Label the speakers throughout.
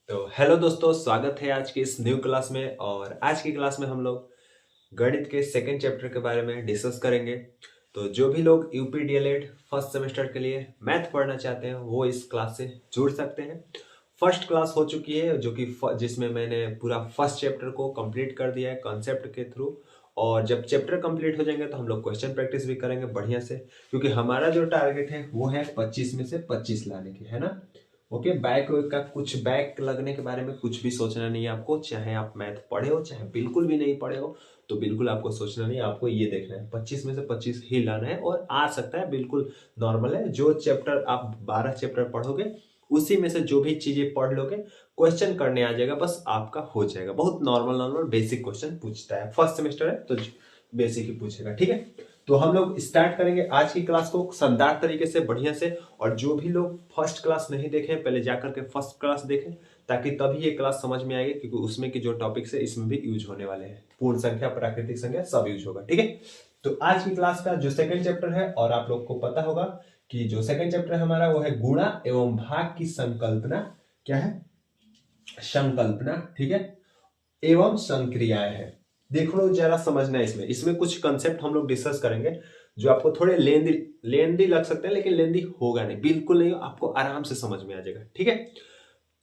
Speaker 1: तो हेलो दोस्तों, स्वागत है आज की इस न्यू क्लास में। और आज की क्लास में हम लोग गणित के सेकंड चैप्टर के बारे में डिस्कस करेंगे। तो जो भी लोग यूपी डीएलएड फर्स्ट सेमेस्टर के लिए मैथ पढ़ना चाहते हैं वो इस क्लास से जुड़ सकते हैं। फर्स्ट क्लास हो चुकी है जो कि जिसमें मैंने पूरा फर्स्ट चैप्टर को कंप्लीट कर दिया है कॉन्सेप्ट के थ्रू। और जब चैप्टर कंप्लीट हो जाएंगे तो हम लोग क्वेश्चन प्रैक्टिस भी करेंगे बढ़िया से, क्योंकि हमारा जो टारगेट है वो है 25 में से 25 लाने की, है ना। ओके, बैक का कुछ बैक लगने के बारे में कुछ भी सोचना नहीं है आपको। चाहे आप मैथ पढ़े हो चाहे बिल्कुल भी नहीं पढ़े हो, तो बिल्कुल आपको सोचना नहीं है। आपको ये देखना है 25 में से 25 ही लाना है। और आ सकता है, बिल्कुल नॉर्मल है। जो चैप्टर आप 12 चैप्टर पढ़ोगे उसी में से जो भी चीजें पढ़ लोगे क्वेश्चन करने आ जाएगा, बस आपका हो जाएगा। बहुत नॉर्मल नॉर्मल बेसिक क्वेश्चन पूछता है, फर्स्ट सेमेस्टर है तो बेसिक ही पूछेगा, ठीक है। तो हम लोग स्टार्ट करेंगे आज की क्लास को शानदार तरीके से, बढ़िया से। और जो भी लोग फर्स्ट क्लास नहीं देखे पहले जाकर के फर्स्ट क्लास देखें, ताकि तभी ये क्लास समझ में आएगी, क्योंकि उसमें की जो टॉपिक्स है इसमें भी यूज होने वाले हैं। पूर्ण संख्या, प्राकृतिक संख्या सब यूज होगा, ठीक है। तो आज की क्लास का जो सेकंड चैप्टर है, और आप लोग को पता होगा कि जो सेकंड चैप्टर है हमारा वो है गुणा एवं भाग की संकल्पना। क्या है? संकल्पना, ठीक है, एवं संक्रियाएं हैं। देख लो, जरा समझना है। इसमें कुछ कंसेप्ट हम लोग डिस्कस करेंगे जो आपको थोड़े लेंदी लेंदी लग सकते हैं, लेकिन लेंदी होगा नहीं, बिल्कुल नहीं, आपको आराम से समझ में आ जाएगा, ठीक है।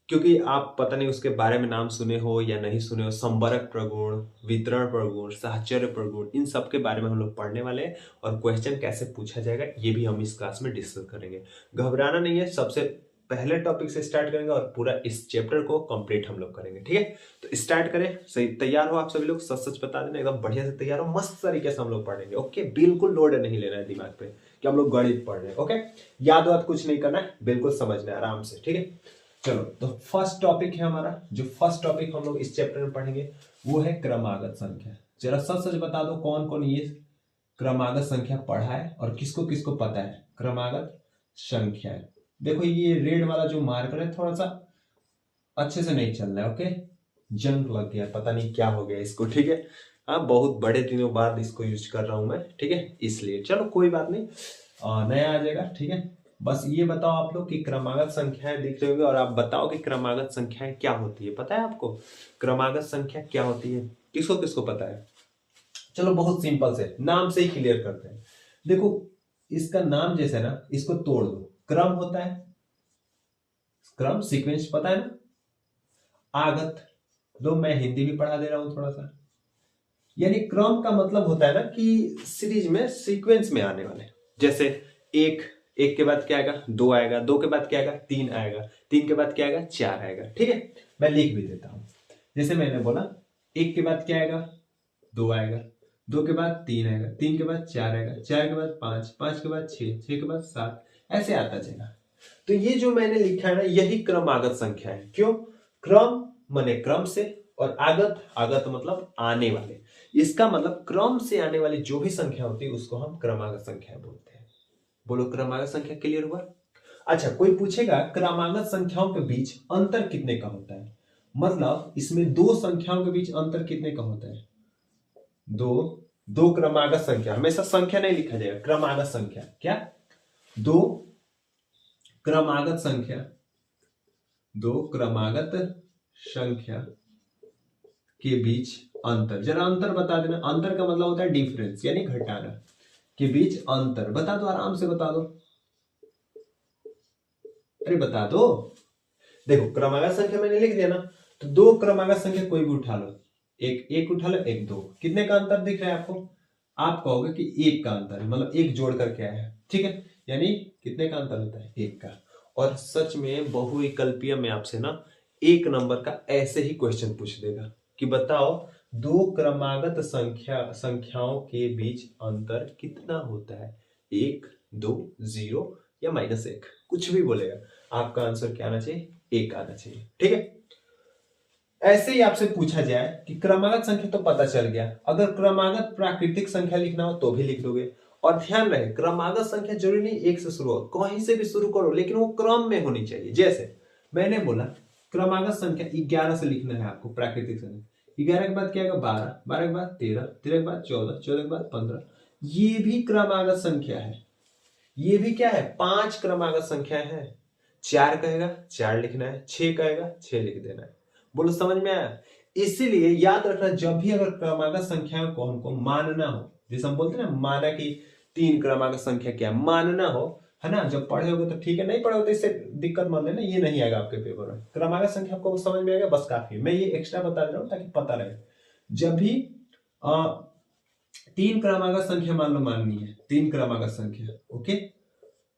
Speaker 1: क्योंकि आप पता नहीं उसके बारे में नाम सुने हो या नहीं सुने हो। संबरक प्रगुण, वितरण प्रगुण, साहचर्य प्रगुण, इन सब के बारे में हम लोग पढ़ने वाले हैं। और क्वेश्चन कैसे पूछा जाएगा ये भी हम इस क्लास में डिस्कस करेंगे। घबराना नहीं है, सबसे पहले टॉपिक से स्टार्ट करेंगे और पूरा इस चैप्टर को कंप्लीट हम लोग करेंगे, ठीक है। तो स्टार्ट करें। सही तैयार हो आप सभी लोग? सच सच बता देना, एकदम बढ़िया से तैयार हो, मस्त तरीके से हम लोग पढ़ेंगे। ओके, बिल्कुल लोड नहीं लेना है दिमाग पे कि हम लोग गणित पढ़ रहे हैं। ओके, याद वाद कुछ नहीं करना है, बिल्कुल समझना है आराम से, ठीक है। चलो, तो फर्स्ट टॉपिक है हमारा। जो फर्स्ट टॉपिक हम लोग इस चैप्टर में पढ़ेंगे वो है क्रमागत संख्या। जरा सच सच बता दो कौन कौन ये क्रमागत संख्या पढ़ा है और किसको किसको पता है क्रमागत संख्या। देखो, ये रेड वाला जो मार्कर है थोड़ा सा अच्छे से नहीं चल रहा है। ओके, जंक लग गया, पता नहीं क्या हो गया इसको, ठीक है। हाँ, बहुत बड़े दिनों बाद इसको यूज कर रहा हूं मैं, ठीक है, इसलिए। चलो कोई बात नहीं, नया आ जाएगा, ठीक है। बस ये बताओ आप लोग कि क्रमागत संख्याएं दिख रही होंगी, और आप बताओ कि क्रमागत संख्याएं क्या होती है। पता है आपको क्रमागत संख्या क्या होती है? किसको किसको पता है? चलो, बहुत सिंपल से नाम से ही क्लियर करते हैं। देखो, इसका नाम जैसे ना, इसको तोड़ दो। क्रम होता है, क्रम सीक्वेंस, पता है ना। आगत, दो, मैं हिंदी भी पढ़ा दे रहा हूं थोड़ा सा। यानी क्रम का मतलब होता है ना कि सीरीज में, सीक्वेंस में आने वाले। जैसे एक, एक के बाद क्या आएगा? दो आएगा, दो के बाद क्या आएगा? तीन आएगा, तीन के बाद क्या आएगा? चार आएगा, ठीक है। मैं लिख भी देता हूं। जैसे मैंने बोला, एक के बाद क्या आएगा? दो आएगा, दो के बाद तीन आएगा, तीन के बाद चार आएगा, चार के बाद पांच, पांच के बाद छह, छह के बाद सात, ऐसे आता जाएगा। तो ये जो मैंने लिखा है ना, यही क्रमागत संख्या है। क्यों? क्रम माने क्रम से, और आगत, आगत मतलब आने वाले। इसका मतलब क्रम से आने वाली जो भी संख्या होती है उसको हम क्रमागत संख्या बोलते हैं। बोलो, क्रमागत संख्या क्लियर हुआ? अच्छा, कोई पूछेगा क्रमागत संख्याओं के बीच अंतर कितने का होता है? मतलब इसमें दो संख्याओं के बीच अंतर कितने का होता है? दो, दो क्रमागत संख्या, हमेशा संख्या नहीं लिखा जाएगा, क्रमागत संख्या। क्या? दो क्रमागत संख्या, दो क्रमागत संख्या के बीच अंतर। जरा अंतर बता देना। अंतर का मतलब होता है डिफरेंस, यानी घटाना। के बीच अंतर बता दो, आराम से बता दो। अरे बता दो। देखो, क्रमागत संख्या मैंने लिख दिया ना, तो दो क्रमागत संख्या कोई भी उठा लो। एक, एक उठा लो, एक, दो। कितने का अंतर दिख रहा है आपको? आप कहोगे कि एक का अंतर है, मतलब एक जोड़ करके आया है, ठीक है। यानी कितने का अंतर होता है? एक का। और सच में बहुविकल्पीय में आपसे ना एक नंबर का ऐसे ही क्वेश्चन पूछ देगा कि बताओ दो क्रमागत संख्याओं के बीच अंतर कितना होता है? एक, दो, जीरो या माइनस एक, कुछ भी बोलेगा। आपका आंसर क्या आना चाहिए? एक आना चाहिए, ठीक है। ऐसे ही आपसे पूछा जाए कि क्रमागत संख्या तो पता चल गया, अगर क्रमागत प्राकृतिक संख्या लिखना हो तो भी लिख दोगे। और ध्यान रहे, क्रमागत संख्या जरूरी नहीं एक से शुरू हो, कहीं से भी शुरू करो, लेकिन वो क्रम में होनी चाहिए। जैसे मैंने बोला क्रमागत संख्या 11 से लिखना है आपको, प्राकृतिक संख्या। 11 के बाद क्या आएगा? 12, 12 के बाद 13, 13 के बाद 14, 14 के बाद 15। ये भी क्रमागत संख्या है। ये भी क्या है? पांच क्रमागत संख्या है। 4 कहेगा 4 लिखना है, 6 कहेगा 6 लिख देना है। बोलो समझ में आया? इसीलिए याद रखना, जब भी अगर क्रमागत संख्या को हमको मानना हो, जैसे हम बोलते हैं ना माना कि 3 क्रमागत संख्या क्या मानना हो, है ना, जब पढ़े होगे तो ठीक है, नहीं पढ़े हो तो इससे दिक्कत मत लेना, ये नहीं आएगा आपके पेपर में। क्रमागत संख्या आपको समझ में आएगा बस काफी है। मैं ये एक्स्ट्रा बता दे रहा हूँ ताकि पता रहे। जब भी 3 क्रमागत संख्या मान लो माननी है, 3 क्रमागत संख्या, ओके,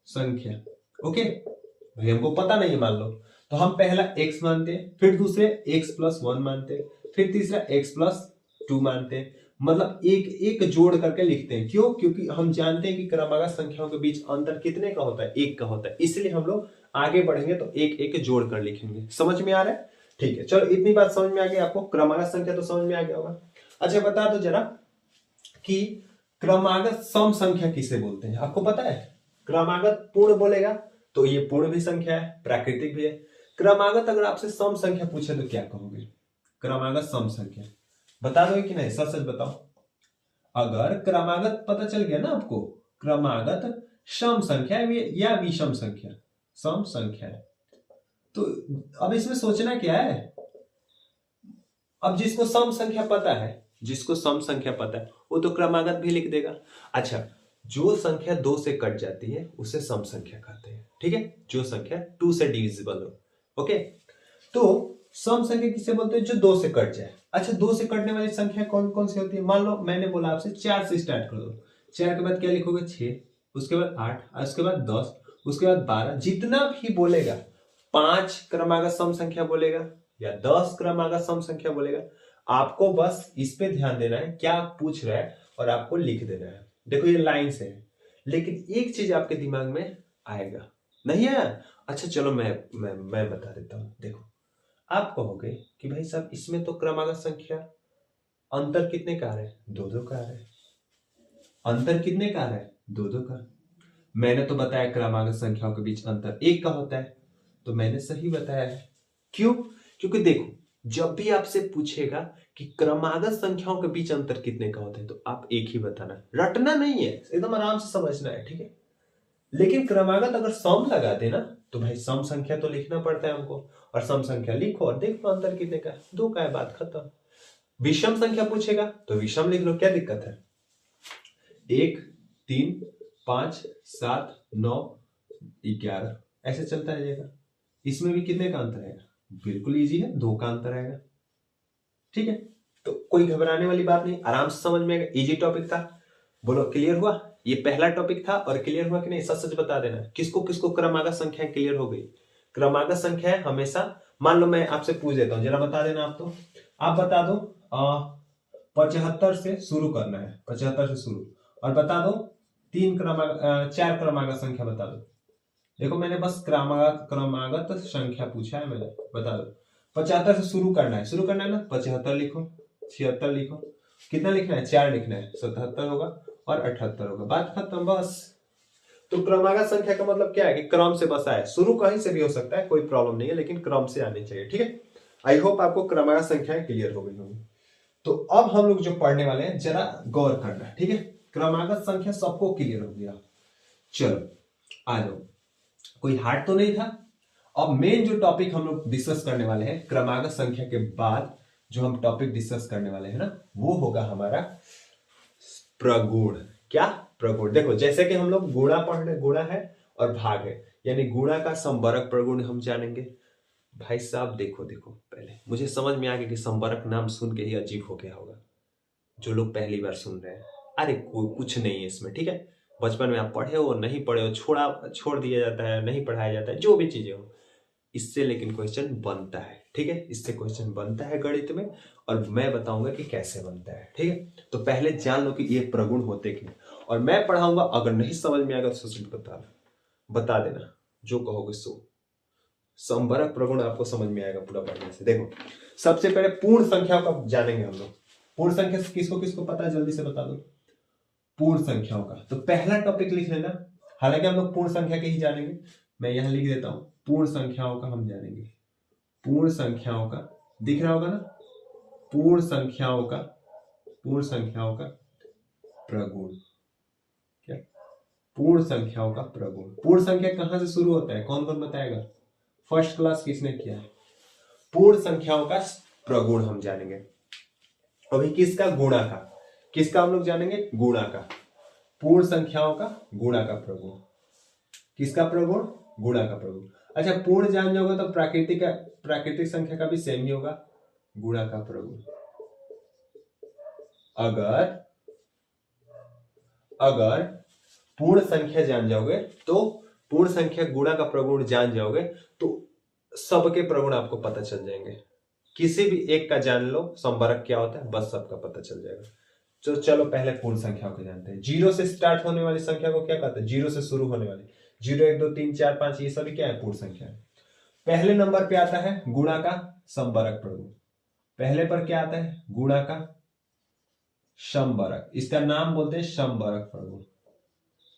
Speaker 1: संख्या, ओके भाई हमको पता नहीं है मान लो, तो हम पहला x मानते हैं, फिर दूसरे x+1 मानते हैं, फिर तीसरा x+2 मानते हैं, मतलब एक एक जोड़ करके लिखते हैं। क्यों? क्योंकि हम जानते हैं कि क्रमागत संख्याओं के बीच अंतर कितने का होता है, 1 का होता है, इसलिए हम लोग आगे बढ़ेंगे तो एक एक जोड़ कर लिखेंगे। समझ में आ रहा है? ठीक है, चलो इतनी बात समझ में आ गई आपको, क्रमागत संख्या तो समझ में आ गया होगा। अच्छा बता दो जरा कि क्रमागत सम संख्या किसे बोलते हैं, आपको पता है? क्रमागत पूर्ण बोलेगा तो ये पूर्ण भी संख्या है, प्राकृतिक भी है। क्रमागत अगर आपसे सम संख्या पूछे तो क्या कहोगे? क्रमागत सम संख्या बता दोगे कि नहीं? सच सच बताओ। अगर क्रमागत पता चल गया ना आपको, क्रमागत सम संख्या या विषम संख्या, सम संख्या है, तो अब इसमें सोचना क्या है? अब जिसको सम संख्या पता है, जिसको सम संख्या पता है वो तो क्रमागत भी लिख देगा। अच्छा, जो संख्या 2 से कट जाती है उसे सम संख्या कहते हैं, ठीक है, जो संख्या 2 से डिविजिबल हो, ओके। तो सम संख्या किसे बोलते हैं? जो 2 से कट जाए। अच्छा, 2 से कटने वाली संख्या कौन कौन सी होती है? मान लो मैंने बोला आपसे 4 से स्टार्ट कर दो, 4 के बाद क्या लिखोगे? 6, उसके बाद 8, उसके बाद 10, उसके बाद 12, जितना भी बोलेगा, 5 क्रमागत सम संख्या बोलेगा या 10 क्रमागत सम संख्या बोलेगा, आपको बस इस पे ध्यान देना है क्या पूछ रहा है और आपको लिख देना है। देखो ये लाइन से है, लेकिन एक चीज आपके दिमाग में आएगा, नहीं है? अच्छा चलो मैं बता देता हूं। देखो आप कहोगे कि भाई साहब इसमें तो क्रमागत संख्या अंतर कितने का आ रहा है? 2-2 का आ रहा है। अंतर कितने का आ रहा है? 2-2 का। मैंने तो बताया क्रमागत संख्याओं के बीच अंतर 1 का होता है, तो मैंने सही बताया है। क्यों? क्योंकि देखो जब भी आपसे पूछेगा कि क्रमागत संख्याओं के बीच अंतर कितने का होता है तो आप एक ही बताना, रटना नहीं है, एकदम आराम से समझना है, ठीक है। लेकिन क्रमागत अगर सम लगा देना तो भाई सम संख्या तो लिखना पड़ता है हमको, और सम संख्या लिखो और देखो अंतर कितने का है, 2 का है, बात खत्म। विषम संख्या पूछेगा तो विषम लिख लो, क्या दिक्कत है? 1, 3, 5, 7, 9, 11 ऐसे चलता रहेगा। इसमें भी कितने का अंतर आएगा? बिल्कुल इजी है, 2 का अंतर आएगा, ठीक है। तो कोई घबराने वाली बात नहीं, आराम से समझ में आएगा, इजी टॉपिक था। बोलो क्लियर हुआ? ये पहला टॉपिक था और क्लियर हुआ कि नहीं? सच सच बता देना, किसको किसको क्रमागत संख्या क्लियर हो गई? क्रमागत संख्या हमेशा, मान लो मैं आपसे पूछ देता हूं, जरा बता देना आप, तो आप बता दो 75 से शुरू करना है, 75 से शुरू, और बता दो 4 क्रमागत संख्या बता दो। देखो मैंने बस क्रमागत संख्या पूछा है, मैंने बता दो 75 से शुरू करना है, शुरू करना है ना, 75 लिखो, 76 लिखो, कितना लिखना है? 4 लिखना है, 77 होगा और 78 होगा, बात खत्म बस। तो क्रमागत संख्या का मतलब क्या है कि क्रम से बसा है, शुरू कहीं से भी हो सकता है, कोई प्रॉब्लम नहीं है, लेकिन क्रम से आनी चाहिए, ठीक है। आई होप आपको क्रमागत संख्याएं क्लियर हो गई होंगी। तो अब हम लोग जो पढ़ने वाले हैं जरा गौर करना, ठीक है। क्रमागत संख्या सबको क्लियर हो गया, चलो आ जाओ, कोई हार्ड तो नहीं था। अब मेन जो टॉपिक हम लोग डिस्कस करने वाले हैं क्रमागत संख्या के बाद, जो हम टॉपिक डिस्कस करने वाले हैं ना, वो होगा हमारा प्रगुण। क्या? प्रगुण। देखो जैसे कि हम लोग गुणा पढ़ रहे, गुणा है और भाग है, यानी गुणा का संबरक प्रगुण हम जानेंगे। भाई साहब देखो देखो, पहले मुझे समझ में आ गया कि संबरक नाम सुन के ही अजीब हो गया होगा जो लोग पहली बार सुन रहे हैं। अरे कुछ नहीं है इसमें, ठीक है। बचपन में आप पढ़े हो, नहीं पढ़े हो, छोड़ दिया जाता है, नहीं पढ़ाया जाता है, जो भी चीजें हो, इससे लेकिन क्वेश्चन बनता है, ठीक है। इससे क्वेश्चन बनता है गणित में, और मैं बताऊंगा कि कैसे बनता है, ठीक है। तो पहले जान लो कि ये प्रगुण होते क्यों, और मैं पढ़ाऊंगा, अगर नहीं समझ में आएगा तो सच बता देना, जो कहोगे सो। संबरक प्रगुण आपको समझ में आएगा पूरा पढ़ने से। देखो सबसे पहले पूर्ण संख्या का जानेंगे हम लोग। पूर्ण संख्या किसको किसको पता है, जल्दी से बता दो। पूर्ण संख्याओं का तो पहला टॉपिक लिख लेना, हालांकि हम लोग पूर्ण संख्या के ही जानेंगे, मैं यहां लिख देता हूं, पूर्ण संख्याओं का हम जानेंगे। पूर्ण संख्याओं का दिख रहा होगा ना, पूर्ण संख्याओं का प्रगुण। क्या? पूर्ण संख्याओं का प्रगुण। पूर्ण संख्या कहां से शुरू होता है, कौन कौन बताएगा? फर्स्ट क्लास किसने किया है? पूर्ण संख्याओं का प्रगुण हम जानेंगे। अभी किसका? गुणा का। किसका हम लोग जानेंगे? गुणा का। पूर्ण संख्याओं का गुणा का प्रगुण। किसका प्रगुण? गुणा का प्रगुण। अच्छा, पूर्ण जान जाओगे तो प्राकृतिक संख्या का भी सेम ही होगा, गुणा का प्रगुण। अगर पूर्ण संख्या जान जाओगे तो पूर्ण संख्या गुणा का प्रगुण जान जाओगे तो सबके प्रगुण आपको पता चल जाएंगे। किसी भी एक का जान लो संबरक क्या होता है, बस सबका पता चल जाएगा। तो चलो पहले पूर्ण संख्याओं को जानते हैं। जीरो से स्टार्ट होने वाली संख्या को क्या कहते हैं? जीरो से शुरू होने वाली। 0 1 2 3 4 5 ये सभी क्या है? पूर्ण संख्या है। पहले नंबर पे आता है गुणा का संबरक प्रगुण। पहले पर क्या आता है? गुणा का समबरक। इसका नाम बोलते हैं समबरक प्रगुण।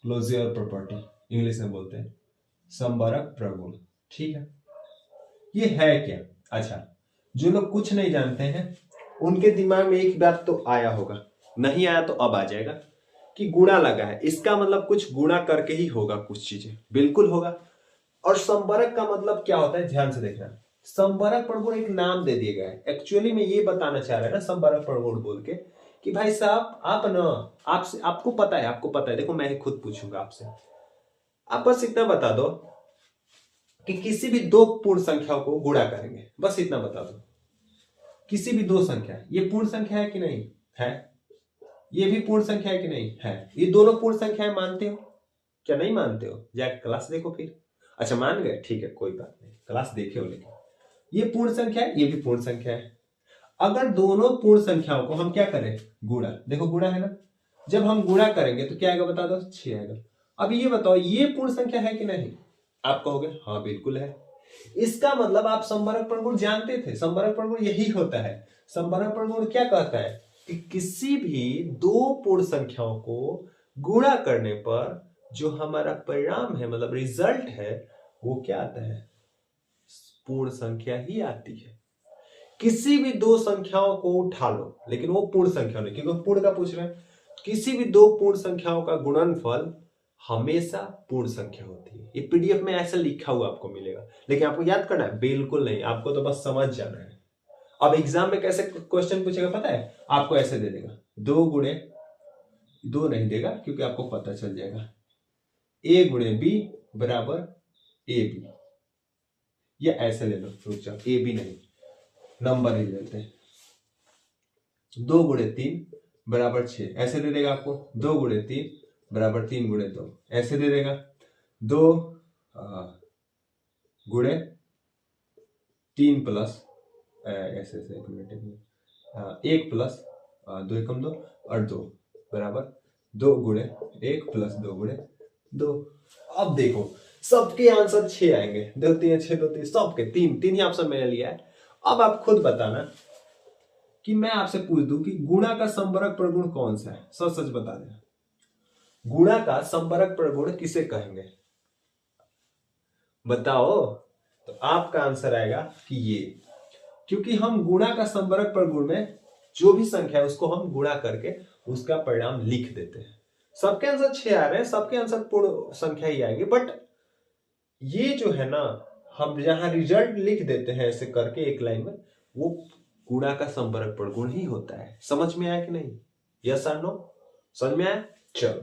Speaker 1: क्लोजर प्रॉपर्टी इंग्लिश में बोलते हैं समबरक प्रगुण। ठीक है, ये है क्या? अच्छा, जो लोग कुछ नहीं जानते हैं उनके दिमाग में एक बात तो आया होगा, नहीं आया तो अब आ जाएगा कि गुणा लगा है, इसका मतलब कुछ गुणा करके ही होगा कुछ चीजें। बिल्कुल होगा। और संबरक का मतलब क्या होता है? ध्यान से देखना। संबरक प्रगुण एक नाम दे दिया गया है। एक्चुअली में ये बताना चाह रहे हैं ना संबरक प्रगुण बोल के कि भाई साहब आप ना, आपसे आपको पता है, देखो मैं ही खुद पूछूंगा आपसे, आप बस इतना बता दो कि किसी भी दो पूर्ण संख्याओं को गुणा करेंगे, बस इतना बता दो। किसी भी दो संख्या, ये पूर्ण संख्या है कि नहीं है? ये भी पूर्ण संख्या है कि नहीं है? ये दोनों पूर्ण संख्याएं मानते हो क्या? नहीं मानते हो? जाके क्लास देखो फिर। अच्छा मान गए, ठीक है कोई बात नहीं, क्लास देखे हो। लेकिन ये पूर्ण संख्या है, ये भी पूर्ण संख्या है। अगर दोनों पूर्ण संख्याओं को हम क्या करें? गुणा। देखो गुणा है ना, जब हम गुणा करेंगे तो क्या आएगा बता दो? 6 आएगा। अब ये बताओ ये पूर्ण संख्या है कि नहीं? आप कहोगे हाँ बिल्कुल है। इसका मतलब आप संबरक प्रगुण जानते थे। संबरक प्रगुण यही होता है। संबरक प्रगुण क्या कहता है कि किसी भी दो पूर्ण संख्याओं को गुणा करने पर जो हमारा परिणाम है, मतलब रिजल्ट है, वो क्या आता है? पूर्ण संख्या ही आती है। किसी भी दो संख्याओं को उठा लो, लेकिन वो पूर्ण संख्या नहीं, क्योंकि पूर्ण का पूछ रहे हैं। किसी भी दो पूर्ण संख्याओं का गुणनफल हमेशा पूर्ण संख्या होती है। ये पीडीएफ में ऐसा लिखा हुआ आपको मिलेगा, लेकिन आपको याद करना है? बिल्कुल नहीं, आपको तो बस समझ जाना है। अब एग्जाम में कैसे क्वेश्चन पूछेगा पता है? आपको ऐसे दे देगा, 2 गुणे, 2 नहीं देगा क्योंकि आपको पता चल जाएगा, a गुणे b बराबर ab, या ऐसे ले लो, रुक जाओ, ए बी नहीं, नंबर ही लेते हैं। 2 गुणे 3 बराबर 6, ऐसे दे देगा आपको। 2 गुणे 3 बराबर 3 गुणे 2, ऐसे दे देगा। 2 गुणे 3 प्लस ऐसे 1 प्लस 2 एकम 2 और 2 बराबर 2 गुणे 1 प्लस 2 गुणे 2। अब देखो सबके आंसर 6 आएंगे। 2 3 6 2 3 सबके 3 ही ऑप्शन मैंने लिया है। अब आप खुद बताना कि मैं आपसे पूछ दूं कि गुणा का संबरक प्रगुण कौन सा है? सच सच बता देना। गुणा का संबरक प्रगुण किसे कहेंगे? बताओ। तो आपका आंसर आएगा कि ये, क्योंकि हम गुणा का संबरक प्रगुण में जो भी संख्या है उसको हम गुणा करके उसका परिणाम लिख देते हैं। सबके आंसर 6 आ रहे हैं, सबके आंसर पूर्ण संख्या ही आएगी, बट ये जो है ना, हम जहां रिजल्ट लिख देते हैं ऐसे करके एक लाइन में, वो गुणा का संबरक प्रगुण ही होता है। समझ में आया कि नहीं? यस और नो? समझ में आया? चलो,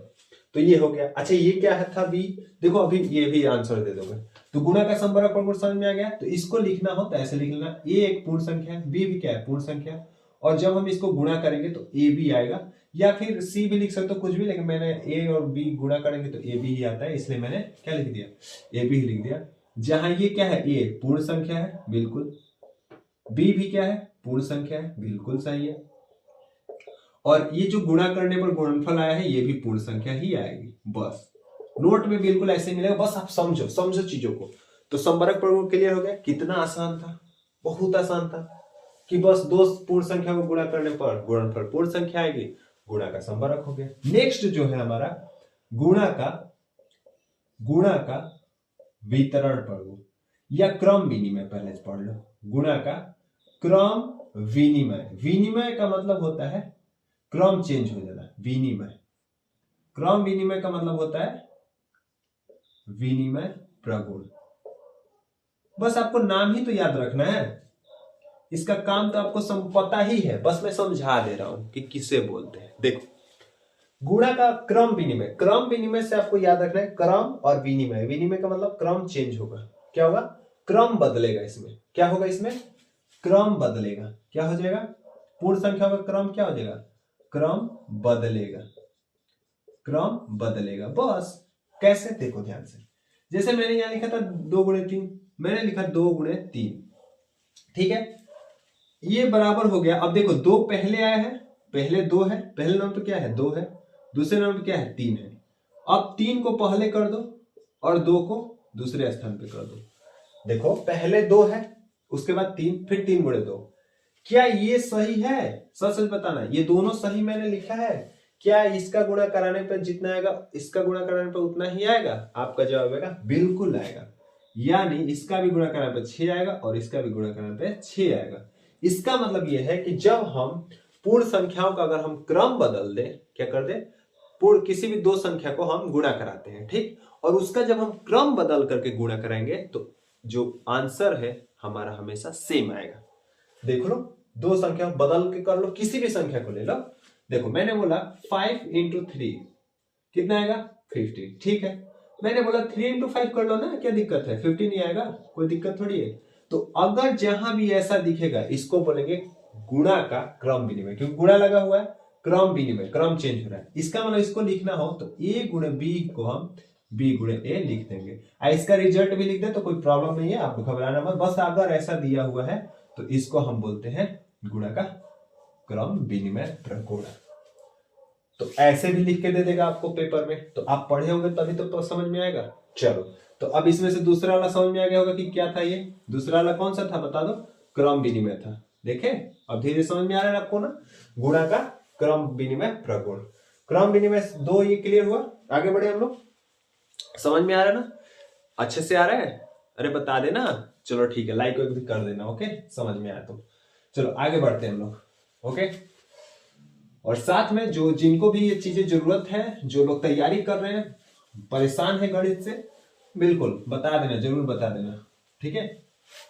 Speaker 1: तो ये हो गया। अच्छा ये क्या है था? बी। देखो अभी ये भी आंसर दे दोगे तो गुणा का संबरक प्रगुण समझ में आ गया। तो इसको लिखना हो तो ऐसे लिख लेना, ए एक पूर्ण संख्या है, बी भी क्या है? पूर्ण संख्या। और जब हम इसको गुणा करेंगे तो ए बी आएगा, या फिर सी भी लिख सकते हो, कुछ भी, लेकिन मैंने ए और बी गुणा करेंगे तो ए बी ही आता है, इसलिए मैंने क्या लिख दिया? ए बी ही लिख दिया। जहां ये क्या है? ए पूर्ण संख्या है, बिल्कुल। बी भी क्या है? पूर्ण संख्या है, बिल्कुल सही है। और ये जो गुणा करने पर गुणनफल आया है ये भी पूर्ण संख्या ही आएगी। बस नोट में बिल्कुल ऐसे मिलेगा, बस आप समझो चीजों को। तो संबरक प्रगुण क्लियर हो गया। कितना आसान था, बहुत आसान था कि बस दो पूर्ण संख्या को गुणा करने पर गुणनफल पूर्ण संख्या आएगी, गुणा का संबरक हो गया। नेक्स्ट जो है हमारा गुणा का वितरण प्रगुण या क्रम विनिमय, पहले पढ़ लो। गुणा का क्रम विनिमय, विनिमय का मतलब होता है क्रम चेंज हो जाना, विनिमय। क्रम विनिमय का मतलब होता है विनिमय प्रगुण। बस आपको नाम ही तो याद रखना है, इसका काम तो आपको पता ही है, बस मैं समझा दे रहा हूं कि किसे बोलते हैं। देखो, गुणा का क्रम विनिमय, क्रम विनिमय से आपको याद रखना है क्रम और विनिमय, विनिमय का मतलब क्रम चेंज होगा, क्या होगा, क्रम बदलेगा, इसमें क्या होगा, इसमें क्रम बदलेगा, क्या हो जाएगा, पूर्ण संख्या का क्रम क्या हो जाएगा, क्रम बदलेगा, क्रम बदलेगा। बस कैसे, देखो ध्यान से, जैसे मैंने यहां लिखा था 2 गुणे 3, मैंने लिखा 2 गुणे 3, ठीक है, ये बराबर हो गया। अब देखो 2 पहले आया है, पहले 2 है, पहले नंबर पे क्या है 2 है, दूसरे नंबर पे क्या है 3 है। अब 3 को पहले कर दो और 2 को दूसरे स्थान पे कर दो। देखो पहले 2 है, उसके बाद 3, फिर 3 गुणे 2। क्या ये सही है, सच सच बताना, ये दोनों सही मैंने लिखा है? क्या इसका गुणा कराने पर जितना आएगा इसका गुणा कराने पर उतना ही आएगा? आपका जवाब आएगा बिल्कुल आएगा। यानी इसका भी गुणा कराने पर 6 आएगा और इसका भी गुणा कराने पर 6 आएगा। इसका मतलब यह है कि जब हम पूर्ण संख्याओं का अगर हम क्रम बदल दें, क्या कर दें, पूर्ण किसी भी 2 संख्या को हम गुणा कराते हैं, ठीक, और उसका जब हम क्रम बदल करके गुणा कराएंगे तो जो आंसर है हमारा हमेशा सेम आएगा। देख लो, 2 संख्या बदल के कर लो, किसी भी संख्या को ले लो। देखो मैंने बोला 5 इंटू 3 कितना आएगा 15, ठीक है। मैंने बोला 3 इंटू 5 कर लो ना, क्या दिक्कत है, 15 ही आएगा, कोई दिक्कत थोड़ी है। तो अगर जहां भी ऐसा दिखेगा इसको बोलेंगे गुणा का क्रम विनिमय, क्योंकि गुणा लगा हुआ है, क्रम विनिमय, क्रम चेंज हो रहा है। इसका मतलब इसको लिखना हो तो a गुणे b को हम b गुणे a लिख देंगे। इसका रिजल्ट भी लिख दे तो कोई प्रॉब्लम नहीं है, आपको घबराना मत, बस अगर ऐसा दिया हुआ है तो इसको हम बोलते हैं गुणा का क्रम विनिमय प्रगुण। तो ऐसे भी लिख के दे देगा आपको पेपर में, तो आप पढ़े होंगे तभी तो समझ में आएगा। चलो, तो अब इसमें से दूसरा वाला समझ में आ गया होगा कि क्या था, ये दूसरा वाला कौन सा था बता दो, क्रम विनिमय था। देखे, अब धीरे समझ में आ रहा है आपको ना, गुणा का क्रम विनिमय प्रगुण, क्रम विनिमय 2, ये क्लियर हुआ। आगे बढ़े हम लोग, समझ में आ रहा है ना, अच्छे से आ रहा है, अरे बता देना, चलो ठीक है, लाइक भी कर देना, ओके, समझ में आया तो। चलो आगे बढ़ते हैं हम लोग, ओके। और साथ में जो जिनको भी ये चीजें जरूरत है, जो लोग तैयारी कर रहे हैं, परेशान है गणित से, बिल्कुल बता देना, जरूर बता देना, ठीक है।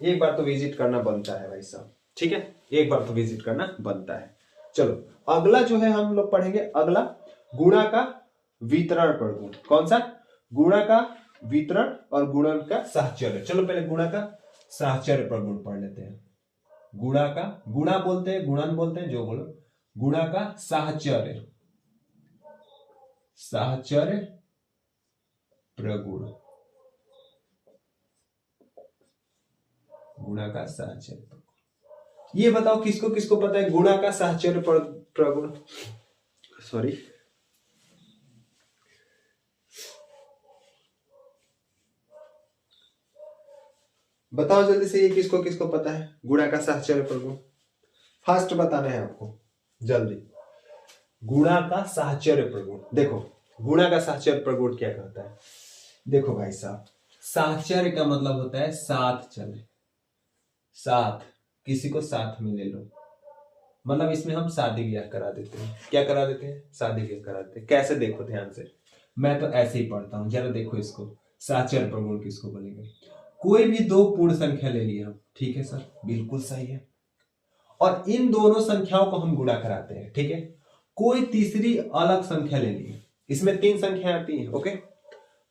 Speaker 1: एक बार तो विजिट करना बनता है भाई साहब, ठीक है, एक बार तो विजिट करना बनता है। चलो अगला जो है हम लोग पढ़ेंगे, अगला गुणा का वितरण प्रगुण। कौन सा, गुणा का वितरण और गुणन का साहचर्य। चलो पहले गुणा का साहचर्य प्रगुण पढ़ लेते हैं। गुणा का, गुणा बोलते हैं, गुणन बोलते हैं, जो बोलो, गुणा का साहचर्य, साहचर्य प्रगुण, गुणा का साहचर्य प्रगुण। ये बताओ किसको किसको पता है गुणा का साहचर्य प्रगुण, सॉरी, बताओ जल्दी से, ये किसको किसको पता है गुणा का साहचर्य प्रगुण, फास्ट बताना है आपको जल्दी। गुणा का साहचर्य प्रगुण, देखो गुणा का साहचर्य प्रगुण क्या कहता है, देखो भाई साहब, साहचर्य का मतलब होता है साथ चले, साथ, किसी को साथ में ले लो, मतलब इसमें हम शादी ब्याह करा देते हैं, क्या करा देते हैं, शादी ब्याह करा देते हैं। कैसे, देखो ध्यान से, मैं तो ऐसे ही पढ़ता हूं, जरा देखो इसको, साहचर्य प्रगुण किसको बोलेंगे, कोई भी 2 पूर्ण संख्या ले लिया हम, ठीक है सर, बिल्कुल सही है, और इन दोनों संख्याओं को हम गुणा कराते हैं, ठीक है। कोई तीसरी अलग संख्या ले ली, इसमें 3 संख्या आती है, ओके,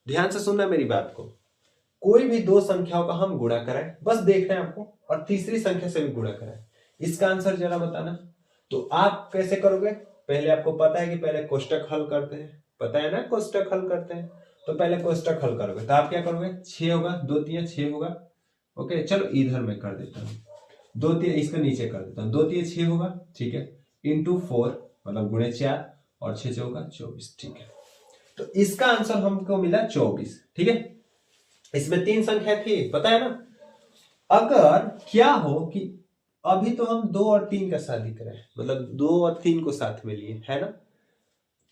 Speaker 1: ध्यान से सुनना मेरी बात को, कोई भी 2 संख्याओं का हम गुणा कराएं, बस देखना है आपको, और तीसरी संख्या से भी गुणा कराएं, इसका आंसर जरा बताना। तो आप कैसे करोगे, पहले आपको पता है कि पहले कोष्टक हल करते हैं, पता है ना कोष्टक हल करते हैं, तो पहले कोष्टक हल करोगे, तो आप क्या करोगे, 6 होगा, 2 3 6 होगा, ओके, चलो इधर मैं कर देता हूँ, 2 3 इसका नीचे कर देता हूँ, 2 3 6 होगा, ठीक है, इंटू 4 मतलब गुणे 4, और 6 होगा 24, ठीक है। तो इसका आंसर हमको मिला 24, ठीक है। इसमें 3 संख्या थी, पता है ना। अगर क्या हो कि अभी तो हम 2 और 3 का शादी करें, मतलब 2 और 3 को साथ में लिए, है ना,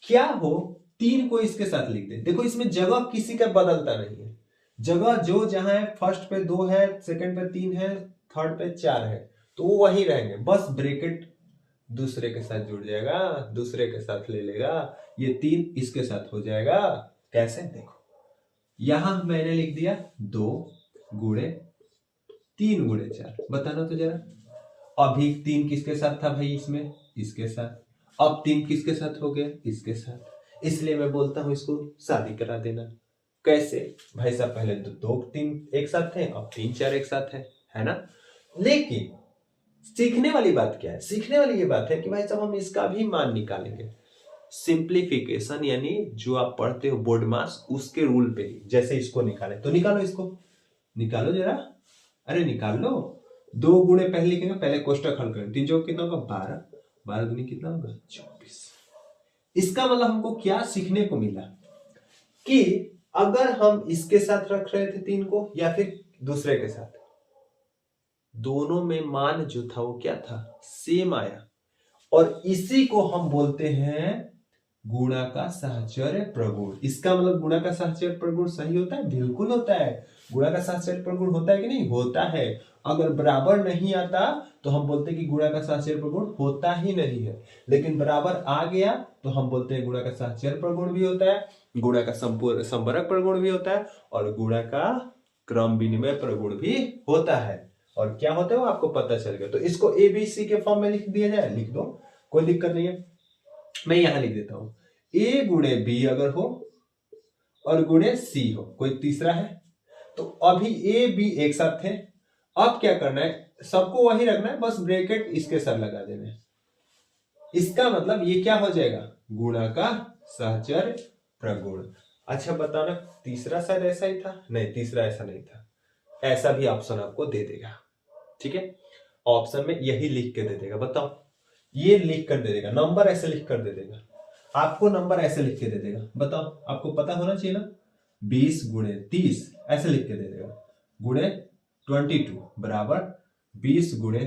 Speaker 1: क्या हो 3 को इसके साथ लिख दे, देखो इसमें जगह किसी का बदलता नहीं है, जगह जो जहां है, फर्स्ट पे 2 है, सेकंड पे 3 है, थर्ड पे 4 है, तो वो वही रहेंगे, बस ब्रैकेट दूसरे के साथ जुड़ जाएगा, दूसरे के साथ ले लेगा, ये 3 इसके साथ हो जाएगा। कैसे, देखो यहां मैंने लिख दिया 2 गुणे 3 गुणे 4, बताना तो जरा। अभी 3 किसके साथ था भाई इसमें, इसके साथ। अब 3 किसके साथ हो गया, इसके साथ। इसलिए मैं बोलता हूं इसको शादी करा देना। कैसे भाई साहब, पहले तो 2 3 एक साथ थे, अब 3 4 एक साथ है ना। लेकिन सीखने वाली बात क्या है, सीखने वाली ये बात है कि भाई साहब हम इसका भी मान निकालेंगे। सिंप्लीफिकेशन यानी जो आप पढ़ते हो बोर्ड मास उसके रूल पे ही। जैसे इसको निकाले तो निकालो, इसको निकालो जरा, अरे निकाल लो। 2 गुणे पहले लिखेंगे, पहले कोष्टक हल करें। 3 चौक कितना होगा 12, 12 गुणे कितना होगा 24। इसका मतलब हमको क्या सीखने को मिला कि अगर हम इसके साथ रख रहे थे 3 को या फिर दूसरे के साथ, दोनों में मान जो था वो क्या था, सेम आया। और इसी को हम बोलते हैं गुणा का साहचर्य प्रगुण। इसका मतलब गुणा का साहचर्य प्रगुण सही होता है, बिल्कुल होता है। गुणा का साहचर्य प्रगुण होता है कि नहीं, होता है। अगर बराबर नहीं आता तो हम बोलते हैं कि गुणा का साहचर्य प्रगुण होता ही नहीं है। लेकिन बराबर आ गया तो हम बोलते हैं गुणा का साहचर्य प्रगुण भी होता है, गुणा का संपरक प्रगुण भी होता है, और गुणा का क्रम विनिमय प्रगुण भी होता है। और क्या होता है वो आपको पता चल गया। तो इसको एबीसी के फॉर्म में लिख दिया जाए, लिख दो, कोई दिक्कत नहीं है। मैं यहां लिख देता हूं, ए गुणे बी अगर हो और गुणे सी हो, कोई तीसरा है तो अभी ए बी एक साथ थे। अब क्या करना है, सबको वही रखना है, बस ब्रैकेट इसके साथ लगा देना है। इसका मतलब ये क्या हो जाएगा, गुणा का सहचर्य प्रगुण। अच्छा बताना, तीसरा शायद ऐसा ही था, नहीं तीसरा ऐसा नहीं था, ऐसा भी ऑप्शन आपको दे देगा, ठीक है। ऑप्शन में यही लिख के दे देगा, बताओ, ये लिख कर दे देगा, नंबर ऐसे लिख कर दे देगा, आपको नंबर ऐसे लिख के दे देगा। बताओ, आपको पता होना चाहिए ना, 20 गुणे 30 ऐसे लिख के दे देगा, गुणे 22 बराबर 20 गुणे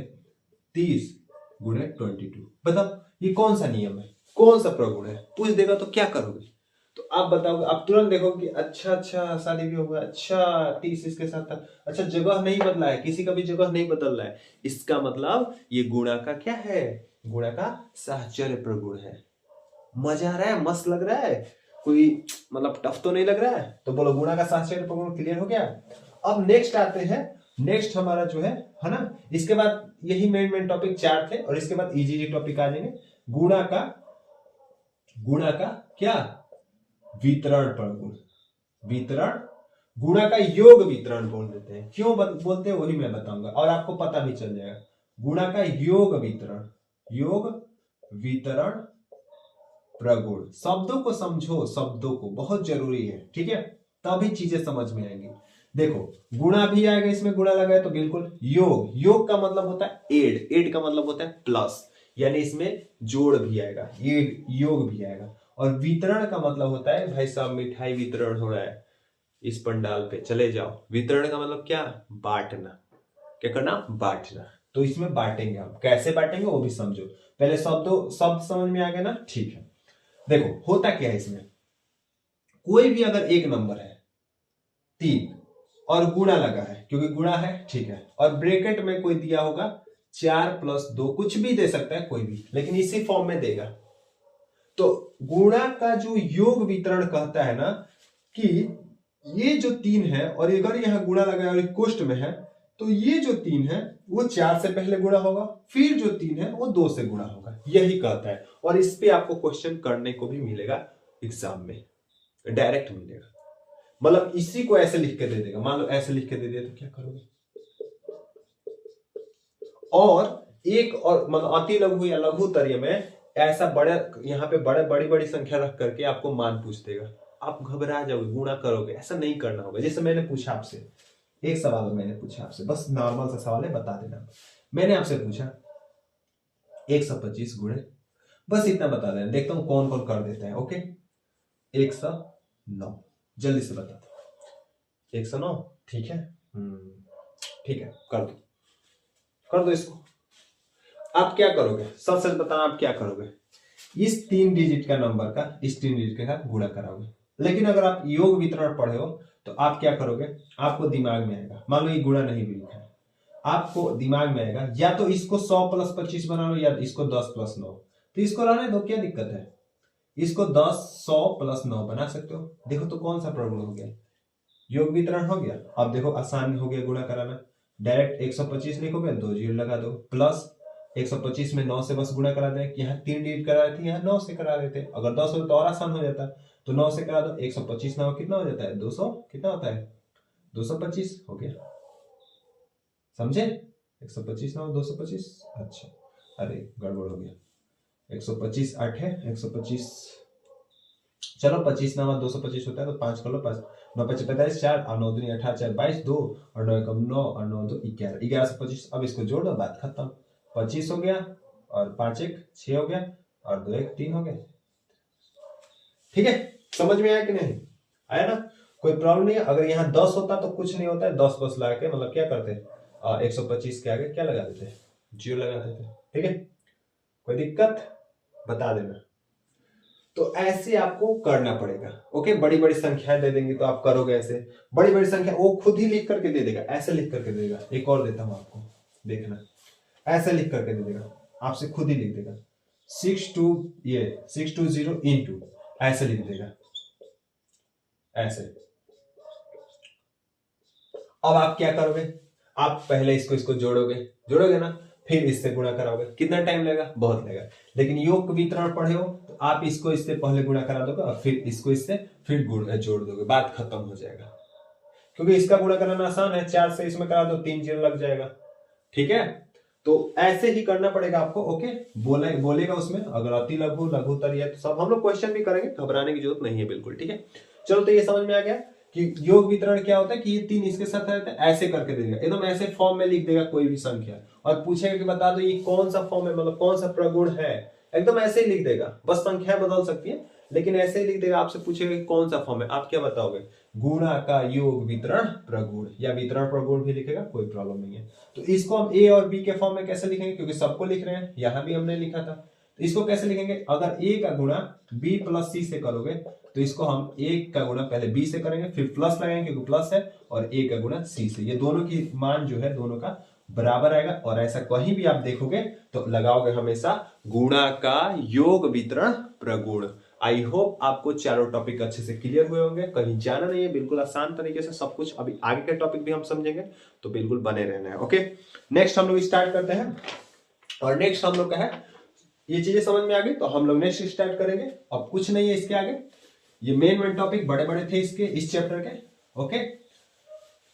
Speaker 1: 30 गुणे 22। बताओ ये कौन सा नियम है, कौन सा प्रगुण है, पूछ देगा तो क्या करोगे। तो आप बताओगे, आप तुरंत देखोगे कि अच्छा शादी भी होगा, अच्छा 30 इसके साथ था, अच्छा जगह नहीं बदला है, किसी का भी जगह नहीं बदल रहा है। इसका मतलब ये गुणा का क्या है, गुणा का साहचर्य प्रगुण है। मजा आ रहा है, मस्त लग रहा है, कोई मतलब टफ तो नहीं लग रहा है। तो बोलो गुणा का साहचर्य प्रगुण क्लियर हो गया। अब नेक्स्ट आते हैं, नेक्स्ट हमारा जो है ना, इसके बाद यही मेन टॉपिक 4 थे और इसके बाद इजी टॉपिक आ जाएंगे। गुणा का क्या, वितरण प्रगुण, वितरण, गुणा का योग वितरण बोल देते हैं। क्यों बोलते हैं वही मैं बताऊंगा और आपको पता भी चल जाएगा। गुणा का योग वितरण, योग वितरण प्रगुण, शब्दों को समझो, शब्दों को बहुत जरूरी है, ठीक है, तभी चीजें समझ में आएंगी। देखो गुणा भी आएगा, इसमें गुणा लगा है तो बिल्कुल। योग, योग का मतलब होता है एड, एड का मतलब होता है प्लस, यानी इसमें जोड़ भी आएगा, एड योग भी आएगा। और वितरण का मतलब होता है भाई साहब मिठाई वितरण हो रहा है इस पंडाल पे, चले जाओ। वितरण का मतलब क्या, बांटना, क्या करना, बांटना। तो इसमें बांटेंगे हम, कैसे बांटेंगे वो भी समझो पहले। शब्द समझ में आ गया ना, ठीक है। देखो होता क्या है इसमें, कोई भी अगर एक नंबर है 3 और गुणा लगा है, क्योंकि गुणा है, ठीक है, और ब्रैकेट में कोई दिया होगा 4 + 2, कुछ भी दे सकता है कोई भी, लेकिन इसी फॉर्म में देगा। तो गुणा का जो योग वितरण कहता है ना कि ये जो 3 है और अगर यहां गुणा लगा और कोष्ट में है, तो ये जो 3 है वो 4 से पहले गुणा होगा, फिर जो 3 है वो 2 से गुणा होगा, यही कहता है। और इस पे आपको क्वेश्चन करने को भी मिलेगा एग्जाम में, डायरेक्ट मिलेगा। मतलब इसी को ऐसे लिख के दे देगा, मान लो ऐसे लिख के दे दिया तो क्या करोगे। और एक और मतलब अति लघु या लघु तर्य में ऐसा बड़े, यहाँ पे बड़ी बड़ी संख्या रख करके आपको मान पूछ देगा, आप घबरा जाओगे, गुणा करोगे, ऐसा नहीं करना होगा। जैसे मैंने पूछा आपसे एक सवाल, मैंने पूछा आपसे, बस नॉर्मल सा सवाल है, बता देना। मैंने आपसे पूछा 125 गुणे, बस इतना बता देना, देखता हूं कौन कौन कर देता है। ओके 109, जल्दी से बता दो। 109, ठीक है, ठीक है, कर दो इसको। आप क्या करोगे, सबसे बताना आप क्या करोगे, इस 3 डिजिट का नंबर का इस 3 डिजिट के साथ गुणा कराओगे। लेकिन अगर आप योग वितरण पढ़े हो तो आप क्या करोगे, आपको दिमाग में आएगा, मान लो ये गुणा नहीं भी लिखा है, आपको दिमाग में आएगा या तो इसको 100 + 25 बना लो या इसको 10 + 9, तो इसको रहने दो, क्या दिक्कत है, इसको 10 100 + 9 बना सकते हो। देखो तो कौन सा प्रगुण हो गया, योग वितरण हो गया। अब देखो आसान हो गया गुणा कराना, डायरेक्ट 125 लिखोगे, 2 जीरो लगा दो, प्लस 125 में 9 से बस गुणा करा दें, यहाँ 3 डिजिट करा रहे थे, यहाँ 9 से करा देते। अगर 10 हो तो और आसान हो जाता, तो 9 से करा दो। 125 9 कितना हो जाता है, 200, कितना होता है 225 हो गया, समझे? 125 9 225, अच्छा अरे गड़बड़ हो गया, 125 8 है, 125 चलो 25 9 225 होता है, तो 5 कर लो, 5 9 5 45 4 और 9 दूनी 18 4 22 2 और 9 एकम 9 और 9 2 11 11 से 25। अब इसको जोड़ दो, बात खत्म। 25 हो गया और 5 1 6 हो गया और 2 1 3 हो गया। ठीक है, समझ में आया कि नहीं आया ना? कोई प्रॉब्लम नहीं है। अगर यहाँ 10 होता तो कुछ नहीं होता है, 10 बस लगा के मतलब क्या करते, 125 के आगे क्या लगा देते, जीरो लगा देते। ठीक है, कोई दिक्कत बता देना। तो ऐसे आपको करना पड़ेगा। ओके, बड़ी बड़ी संख्याएं दे देंगे तो आप करोगे ऐसे, बड़ी बड़ी संख्या वो खुद ही लिख करके दे देगा, ऐसे लिख करके दे देगा। एक और देता हूं आपको, देखना, ऐसे लिख करके दे देगा, आपसे खुद ही लिख देगा 620 इंटू, ऐसे लिख देगा ऐसे। अब आप क्या करोगे, आप पहले इसको जोड़ोगे ना, फिर इससे गुणा कराओगे। कितना टाइम लगेगा, बहुत लगेगा। लेकिन योग वितरण पढ़े हो तो आप इसको इससे पहले गुणा करा दोगे और फिर इसको इससे फिर जोड़ दोगे, बात खत्म हो जाएगा। क्योंकि इसका गुणा कराना आसान है, 4 से इसमें करा दो, 3 जीरो लग जाएगा। ठीक है, तो ऐसे ही करना पड़ेगा आपको। ओके, बोलेगा उसमें, अगर अति लघु लघुतर या तो सब हम लोग क्वेश्चन भी करेंगे, घबराने की जरूरत नहीं है बिल्कुल। ठीक है, चलो तो ये समझ में आ गया कि योग वितरण क्या होता है, कि ये 3 इसके साथ रहता है, ऐसे करके देगा, एकदम ऐसे फॉर्म में लिख देगा कोई भी संख्या, और पूछेगा कि बता दो ये कौन सा फॉर्म है, मतलब कौन सा प्रगुण है, एकदम ऐसे ही लिख देगा। बस संख्या बदल सकती है लेकिन ऐसे ही लिख देगा। आपसे पूछेगा कि कौन सा फॉर्म है, आप क्या बताओगे, गुणा का योग वितरण प्रगुण, या वितरण प्रगुण भी लिखेगा, कोई प्रॉब्लम नहीं है। तो इसको हम ए और बी के फॉर्म में कैसे लिखेंगे, क्योंकि सबको लिख रहे हैं, यहां भी हमने लिखा था। तो इसको कैसे लिखेंगे, अगर ए का गुणा बी प्लस सी से करोगे तो इसको हम ए का गुणा पहले बी से करेंगे, फिर प्लस लगाएंगे क्योंकि प्लस है, और ए का गुणा सी से। ये दोनों की मान जो है दोनों का बराबर आएगा, और ऐसा कहीं भी आप देखोगे तो लगाओगे हमेशा गुणा का योग वितरण प्रगुण। आई होप आपको चारों टॉपिक अच्छे से क्लियर हुए होंगे, कहीं जाना नहीं है, बिल्कुल आसान तरीके से सब कुछ। अभी आगे के टॉपिक भी हम समझेंगे, तो बिल्कुल बने रहना है। ओके, नेक्स्ट हम लोग स्टार्ट करते हैं, और नेक्स्ट हम लोग का है, ये चीजें समझ में आ गई तो हम लोग नेक्स्ट स्टार्ट करेंगे। अब कुछ नहीं है इसके आगे, ये मेन टॉपिक बड़े बड़े थे इसके, इस चैप्टर के। ओके,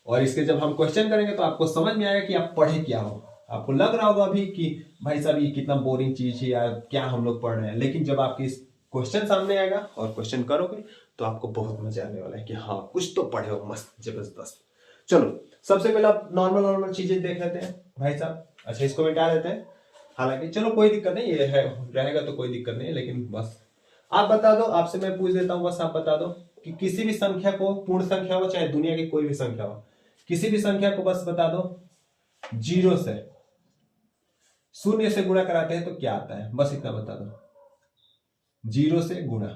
Speaker 1: और इसके जब हम क्वेश्चन करेंगे तो आपको समझ में आएगा कि आप पढ़े क्या हो। आपको लग रहा होगा अभी कि भाई साहब ये कितना बोरिंग चीज है यार, क्या हम लोग पढ़ रहे हैं, लेकिन जब आपके इस क्वेश्चन सामने आएगा और क्वेश्चन करोगे तो आपको बहुत मजा आने वाला है कि हाँ कुछ तो पढ़े हो, मस्त जबरदस्त। चलो सबसे पहले आप नॉर्मल चीजें देख लेते हैं भाई साहब। अच्छा, इसको मिटा देते हैं, हालांकि चलो कोई दिक्कत नहीं, ये है रहेगा तो कोई दिक्कत नहीं है, लेकिन बस आप बता दो, आपसे मैं पूछ देता हूँ, बस आप बता दो कि किसी भी संख्या को, पूर्ण संख्या हो चाहे दुनिया की कोई भी संख्या हो, किसी भी संख्या को बस बता दो जीरो से, शून्य से गुणा कराते हैं तो क्या आता है, बस इतना बता दो। जीरो से गुणा,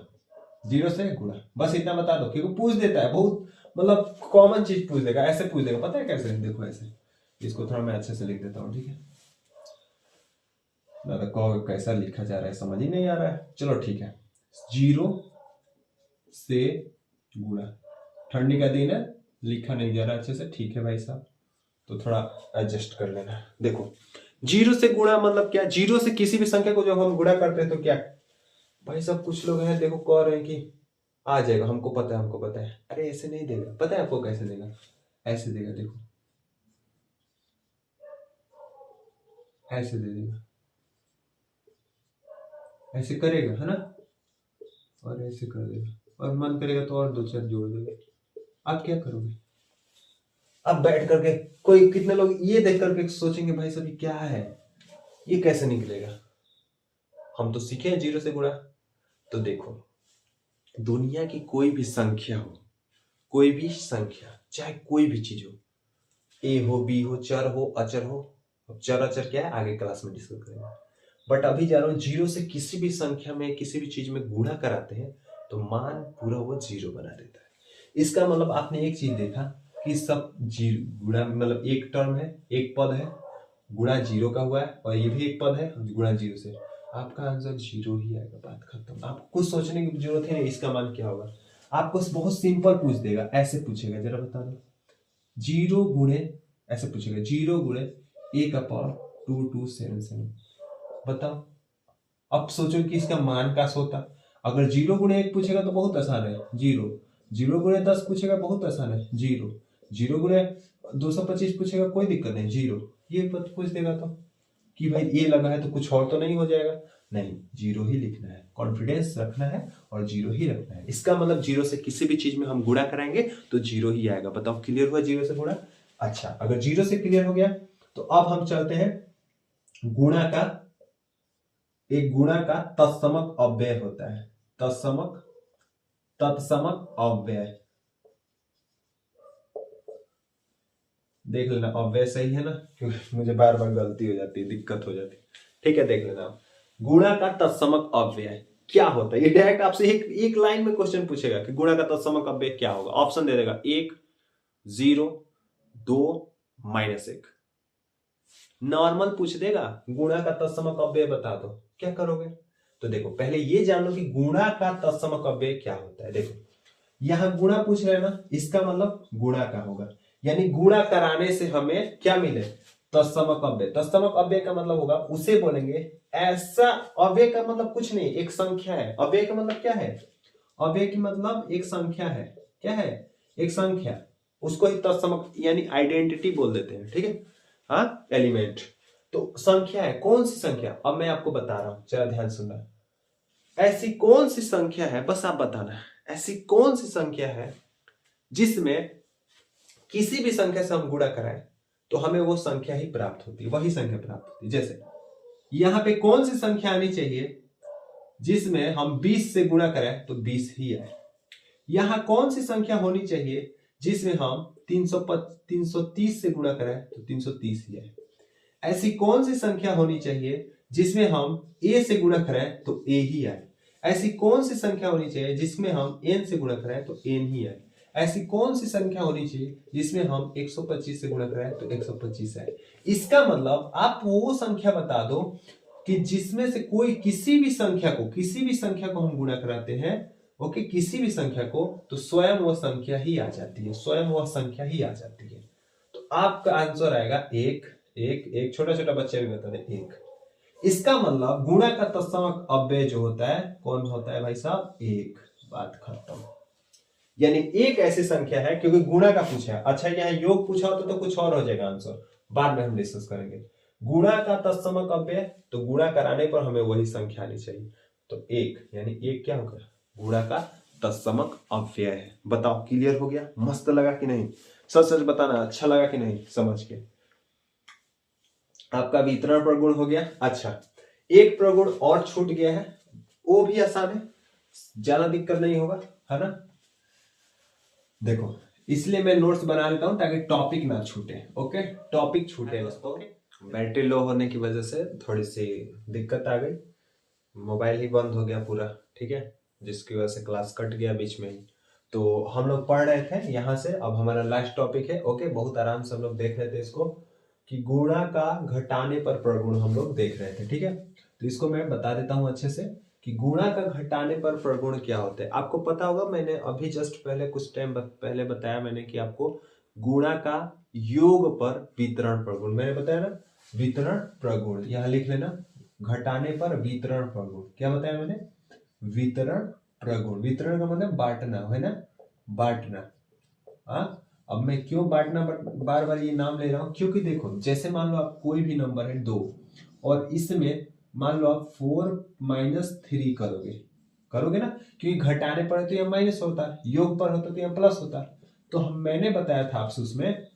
Speaker 1: जीरो से गुणा, बस इतना बता दो, क्योंकि पूछ देता है, बहुत मतलब कॉमन चीज पूछ देगा, ऐसे पूछ देगा, पता है कैसे, देखो ऐसे, इसको थोड़ा मैं अच्छे से लिख देता हूँ। ठीक है, ना तो कैसा लिखा जा रहा है समझ ही नहीं आ रहा है, चलो ठीक है, जीरो से गुणा, ठंडी का दिन है, लिखा नहीं जा रहा अच्छे से, ठीक है भाई साहब, तो थोड़ा एडजस्ट कर लेना। देखो जीरो से गुणा मतलब क्या, जीरो से किसी भी संख्या को जब हम गुणा करते हैं तो क्या, भाई साहब कुछ लोग हैं देखो कह रहे हैं कि आ जाएगा, हमको पता है, हमको पता है, अरे ऐसे नहीं देगा, पता है आपको कैसे देगा, ऐसे देगा, देखो ऐसे दे देगा, ऐसे करेगा है ना, और ऐसे कर देगा, और मन करेगा तो और 2 4 जोड़ देगा। आप क्या करोगे, अब बैठ करके कोई कितने लोग ये देख करके सोचेंगे भाई साहब ये क्या है, ये कैसे निकलेगा, हम तो सीखे हैं जीरो से गुणा। तो देखो दुनिया की कोई भी संख्या हो, कोई भी संख्या चाहे कोई भी चीज हो, ए हो बी हो चर हो अचर हो, अब चर अचर क्या है आगे क्लास में डिस्कस करेंगे, बट अभी जा रहा हूं, जीरो से किसी भी संख्या में किसी भी चीज में गुणा कराते हैं तो मान पूरा वो जीरो बना देता है। इसका मतलब आपने एक चीज देखा कि सब जीरो गुणा, मतलब एक टर्म है, एक पद है, गुणा जीरो का हुआ है, और ये भी एक पद है गुणा जीरो से, आपका आंसर जीरो ही आएगा, बात खत्म। आपको कुछ सोचने की जरूरत है नहीं इसका मान क्या होगा, आपको बहुत सिंपल पूछ देगा, ऐसे पूछेगा, जरा बता दो जीरो गुणे ऐसे पूछेगा 0 गुणे a का पावर 2277। बताओ, अब सोचो कि इसका मान क्या होता। अगर 0 गुणे 1 पूछेगा तो बहुत आसान है, 0। 0 गुणे 10 पूछेगा बहुत आसान है, 0। 0 गुणे 225 पूछेगा कोई दिक्कत नहीं, 0। ये पूछ देगा तो कि भाई ये लगा है तो कुछ और तो नहीं हो जाएगा, नहीं, 0 ही लिखना है, कॉन्फिडेंस रखना है और 0 ही रखना है। इसका मतलब 0 से किसी भी चीज में हम गुणा कराएंगे तो 0 ही आएगा। बताओ क्लियर हुआ 0 से गुणा? अच्छा, अगर 0 से क्लियर हो गया तो अब हम चलते हैं गुणा का। एक गुणा का तत्समक अव्यय होता है, तत्समक अव्यय। देख लेना अव्यय सही है ना, क्योंकि मुझे बार बार गलती हो जाती है, दिक्कत हो जाती है। ठीक है, देख लेना। गुणा का तत्समक अव्यय क्या होता है? ये डायरेक्ट आपसे एक लाइन में क्वेश्चन पूछेगा कि गुणा का तत्समक अव्यय क्या होगा। ऑप्शन दे देगा 1, 0, 2, -1। नॉर्मल पूछ देगा गुणा का तत्समक अव्यय बता दो, क्या करोगे? तो देखो पहले ये जान लो कि गुणा का तत्समक अव्यय क्या होता है। देखो यहां गुणा पूछ रहे हैं ना, इसका मतलब गुणा का होगा, यानी गुणा कराने से हमें क्या मिले? तत्समक अव्यय। तत्समक अव्यय का मतलब होगा, उसे बोलेंगे ऐसा अव्यय का मतलब कुछ नहीं, एक संख्या है। अव्यय का मतलब क्या है? अव्यय की मतलब एक संख्या है। क्या है? एक संख्या। उसको ही तत्समक यानी आइडेंटिटी बोल देते हैं। ठीक है, हाँ, एलिमेंट। तो संख्या है, कौन सी संख्या? अब मैं आपको बता रहा हूं, जरा ध्यान सुनना। ऐसी कौन सी संख्या है, बस आप बताना, ऐसी कौन सी संख्या है जिसमें किसी भी संख्या से हम गुणा कराएं तो हमें वो संख्या ही प्राप्त होती है, वही संख्या प्राप्त होती है। जैसे यहां पे कौन सी संख्या आनी चाहिए जिसमें हम 20 से गुणा करें तो 20 ही आए। यहां कौन सी संख्या होनी चाहिए जिसमें हम 330 से गुणा करें तो 330 ही आए। ऐसी कौन सी संख्या होनी चाहिए जिसमें हम a से गुणा करें तो a ही आए। ऐसी कौन सी संख्या होनी चाहिए जिसमें हम n से गुणा करें तो n ही आए। ऐसी कौन सी संख्या होनी चाहिए जिसमें हम 125 से गुणा करें तो 125 आए। इसका मतलब आप वो संख्या बता दो कि जिसमें से कोई किसी भी संख्या को हम गुणा कराते हैं, ओके, किसी भी संख्या को, तो स्वयं वह संख्या ही आ जाती है, स्वयं वह संख्या ही आ जाती है। तो आपका आंसर आएगा एक। एक छोटा छोटा बच्चा भी बता दे, एक। इसका मतलब गुणा का तत्समक अव्यय जो होता है कौन होता है भाई साहब? एक। बात खत्म। यानी एक ऐसी संख्या है, क्योंकि गुणा का पूछा है। अच्छा, यहाँ योग पूछा होता तो कुछ और हो जाएगा आंसर, बाद में हम डिस्कस करेंगे। गुणा का तत्समक अव्यय, तो गुणा कराने पर हमें वही संख्या आनी चाहिए। तो एक, यानी एक क्या होगा? गुणा का तत्समक अव्यय है। बताओ क्लियर हो गया? मस्त लगा कि नहीं? सच सच बताना, अच्छा लगा कि नहीं समझ के? आपका वितरण प्रगुण हो गया। अच्छा, एक प्रगुण और छूट गया है, वो भी आसान है, ज्यादा दिक्कत नहीं होगा, है ना? देखो, इसलिए मैं नोट्स बना लेता हूं ताकि टॉपिक ना छूटे। ओके, टॉपिक छूटे ना। ओके, बैटरी लो होने की वजह से थोड़ी सी दिक्कत आ गई, मोबाइल ही बंद हो गया पूरा। ठीक है, जिसकी वजह से क्लास कट गया बीच में ही। तो हम लोग पढ़ रहे थे यहाँ से, अब हमारा लास्ट टॉपिक है। ओके, बहुत आराम से हम लोग देख रहे थे इसको कि गुणा का घटाने पर प्रगुण हम लोग देख रहे थे। ठीक है, तो इसको मैं बता देता हूं अच्छे से कि गुणा का घटाने पर प्रगुण क्या होता है। आपको पता होगा, मैंने अभी जस्ट पहले कुछ टाइम पहले बताया मैंने कि आपको गुणा का योग पर वितरण प्रगुण, मैंने बताया ना, वितरण प्रगुण। यहां लिख लेना, घटाने पर वितरण प्रगुण। क्या बताया मैंने? वितरण प्रगुण। वितरण का मतलब बांटना है ना, बांटना। हाँ, अब मैं क्यों बांटना बार बार ये नाम ले रहा हूं, क्योंकि देखो, जैसे मान लो आप कोई भी नंबर है 2 और इसमें मान लो आप 4 - 3 करोगे ना, क्योंकि घटाने पर तो यह माइनस होता है, योग पर होता तो यह प्लस होता। तो मैंने बताया था आपसे उसमें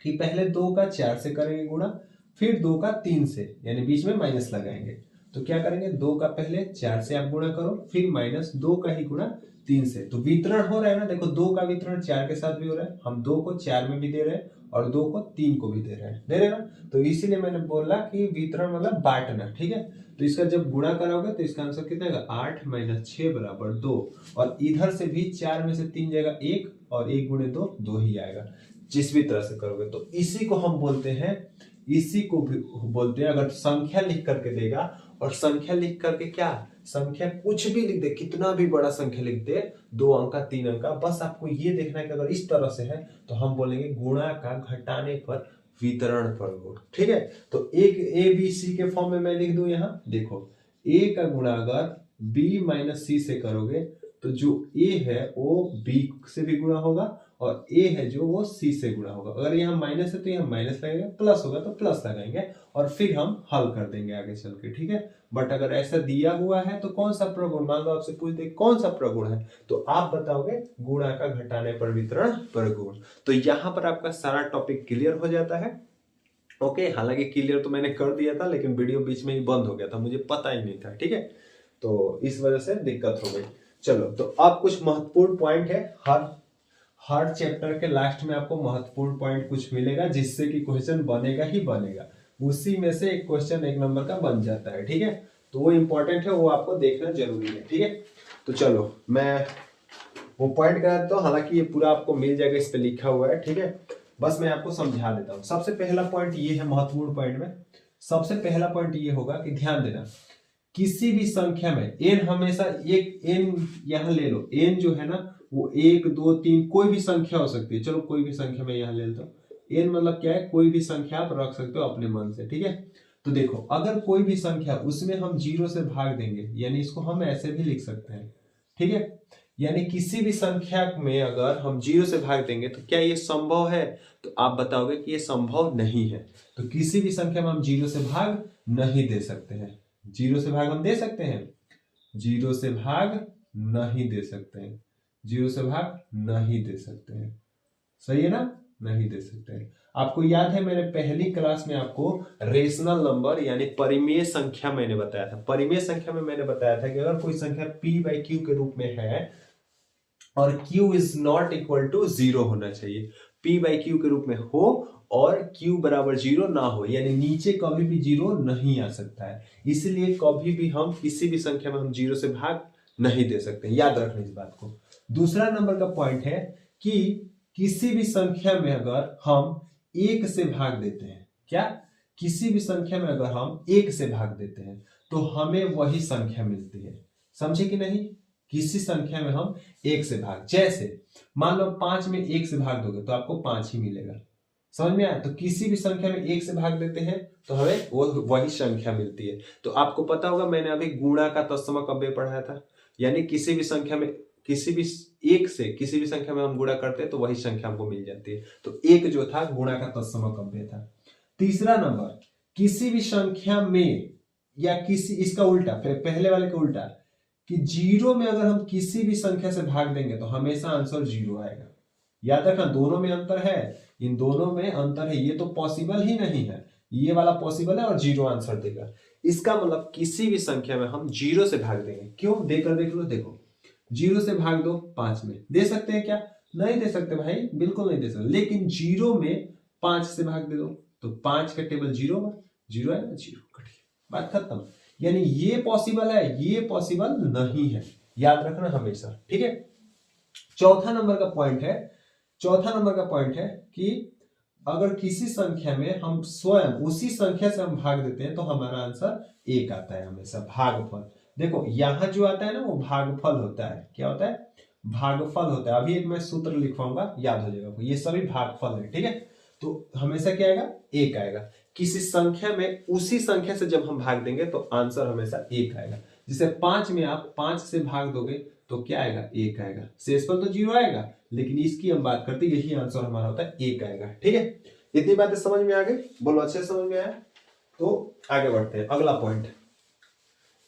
Speaker 1: कि पहले 2 का 4 से करेंगे गुणा, फिर 2 का 3 से, यानी बीच में माइनस लगाएंगे। तो क्या करेंगे, 2 का पहले 4 से आप गुणा करो, फिर -2 का ही गुणा 3 से। तो वितरण हो रहा है ना, देखो 2 का वितरण 4 के साथ भी हो रहा है, हम 2 को 4 में भी दे रहे हैं और 2 को 3 को भी दे रहे हैं ना। तो इसीलिए मैंने बोला कि वितरण मतलब बांटना। ठीक है, तो इसका जब गुणा कराओगे तो इसका आंसर कितना आएगा? 8 - 6 = 2। और इधर से भी 4 में से 3 जाएगा 1, और 1 × 2 2 ही आएगा, जिस भी तरह से करोगे। तो इसी को हम बोलते हैं, इसी को भी बोलते हैं, अगर संख्या लिख करके देगा और संख्या लिख करके क्या, संख्या कुछ भी लिख दे, कितना भी बड़ा संख्या लिख दे, 2 अंक का 3 अंक का, बस आपको ये देखना है कि अगर इस तरह से है तो हम बोलेंगे गुणा का घटाने पर वितरण पर गुण। ठीक है, तो एक ए बी सी के फॉर्म में मैं लिख दूं, यहां देखो ए का गुणा अगर बी माइनस सी से करोगे तो जो ए है वो बी से भी गुणा होगा और ए है जो वो सी से गुणा होगा। अगर यहाँ माइनस है तो यहाँ माइनस लगेगा, प्लस होगा तो प्लस लगाएंगे और फिर हम हल कर देंगे आगे चल के। ठीक है, बट अगर ऐसा दिया हुआ है तो कौन सा प्रगुण, मान लो आपसे पूछ दे कौन सा प्रगुण है तो आप बताओगे गुणा का घटाने पर वितरण पर गुण। तो यहाँ पर आपका सारा टॉपिक क्लियर हो जाता है। ओके, हालांकि क्लियर तो मैंने कर दिया था लेकिन वीडियो बीच में ही बंद हो गया था, मुझे पता ही नहीं था। ठीक है, तो इस वजह से दिक्कत हो गई। चलो, तो अब कुछ महत्वपूर्ण पॉइंट है, हर चैप्टर के लास्ट में आपको महत्वपूर्ण पॉइंट कुछ मिलेगा जिससे कि क्वेश्चन बनेगा ही बनेगा, उसी में से एक क्वेश्चन 1 नंबर का बन जाता है। ठीक है, तो वो इंपॉर्टेंट है, वो आपको देखना जरूरी है। ठीक है, तो चलो मैं वो पॉइंट करा देता हूँ, हालांकि ये पूरा आपको मिल जाएगा, इस पे लिखा हुआ है। ठीक है, बस मैं आपको समझा देता हूँ। सबसे पहला पॉइंट ये है, महत्वपूर्ण पॉइंट में सबसे पहला पॉइंट ये होगा कि ध्यान देना, किसी भी संख्या में n हमेशा एक n यहां ले लो, n जो है ना वो 1 2 3 कोई भी संख्या हो सकती है। चलो कोई भी संख्या मैं यहां ले लेता हूं, n मतलब क्या है, कोई भी संख्या आप रख सकते हो अपने मन से। ठीक है, तो देखो अगर कोई भी संख्या उसमें हम 0 से भाग देंगे, यानी इसको हम ऐसे भी लिख सकते हैं। ठीक है, यानी किसी भी संख्या में अगर हम 0 से भाग देंगे तो क्या ये संभव है, तो आप बताओगे कि ये संभव नहीं है। तो किसी भी संख्या में हम 0 से भाग नहीं दे सकते हैं। 0 से भाग हम दे सकते हैं, 0 से भाग नहीं दे सकते हैं, 0 से भाग नहीं दे सकते हैं। सही है ना, नहीं दे सकते हैं। आपको याद है मैंने पहली क्लास में आपको रेशनल नंबर यानी परिमेय संख्या मैंने बताया था। परिमेय संख्या में मैंने बताया था कि अगर कोई संख्या p बाई क्यू के रूप में है और q is not equal to 0 होना चाहिए, p बाई क्यू के रूप में हो और q बराबर 0 ना हो, यानी नीचे कभी भी 0 नहीं आ सकता है, इसलिए कभी भी हम किसी भी संख्या में हम 0 से भाग नहीं दे सकते। याद रखना इस बात को। दूसरा नंबर का पॉइंट है कि किसी भी संख्या में अगर हम 1 से भाग देते हैं, क्या किसी भी संख्या में अगर हम 1 से भाग देते हैं तो हमें वही संख्या मिलती है। समझे कि नहीं, किसी संख्या में हम 1 से भाग, जैसे मान लो 5 में 1 से भाग दोगे तो आपको 5 ही मिलेगा। समझ में आया, तो किसी भी संख्या में 1 से भाग देते हैं तो हमें वही संख्या मिलती है। तो आपको पता होगा मैंने अभी गुणा का तत्समक अव्यय पढ़ाया था, यानी किसी भी संख्या में किसी भी 1 से किसी भी संख्या में हम गुणा करते हैं तो वही संख्या हमको मिल जाती है। तो 1 जो था गुणा का तत्समक अव्यय था। तीसरा नंबर, किसी भी संख्या में या किसी, इसका उल्टा, पहले वाले का उल्टा, कि 0 में अगर हम किसी भी संख्या से भाग देंगे तो हमेशा आंसर 0 आएगा। याद रखना दोनों में अंतर है, इन दोनों में अंतर है, ये तो पॉसिबल ही नहीं है, ये वाला पॉसिबल है और 0 आंसर देगा। इसका मतलब किसी भी संख्या में हम 0 से भाग देंगे। क्यों, देकर देख लो, देखो 0 से भाग दो 5 में, दे सकते हैं क्या, नहीं दे सकते भाई, बिल्कुल नहीं दे सकते। लेकिन 0 में 5 से भाग दे दो तो 5 का टेबल 0 है ना, 0 कट गया, बात खत्म। यानी ये पॉसिबल है, ये पॉसिबल नहीं है, याद रखना हमेशा। ठीक है, चौथा नंबर का पॉइंट है कि अगर किसी संख्या में हम स्वयं उसी संख्या से हम भाग देते हैं तो हमारा आंसर 1 आता है हमेशा, भागफल। देखो यहां जो आता है ना वो भागफल होता है, क्या होता है, भागफल होता है। अभी एक मैं सूत्र लिखवाऊंगा, याद हो जाएगा, ये सभी भागफल है। ठीक है, तो हमेशा क्या आएगा, 1 आएगा। किसी संख्या में उसी संख्या से जब हम भाग देंगे तो आंसर हमेशा 1 आएगा। जैसे 5 में आप 5 से भाग दोगे तो क्या आएगा, 1 आएगा, शेषफल तो 0 आएगा, लेकिन इसकी हम बात करते हैं, यही आंसर हमारा होता है, 1 आएगा। ठीक है, इतनी बातें समझ में आ गई, बोलो अच्छे समझ में आया। तो आगे बढ़ते हैं, अगला पॉइंट,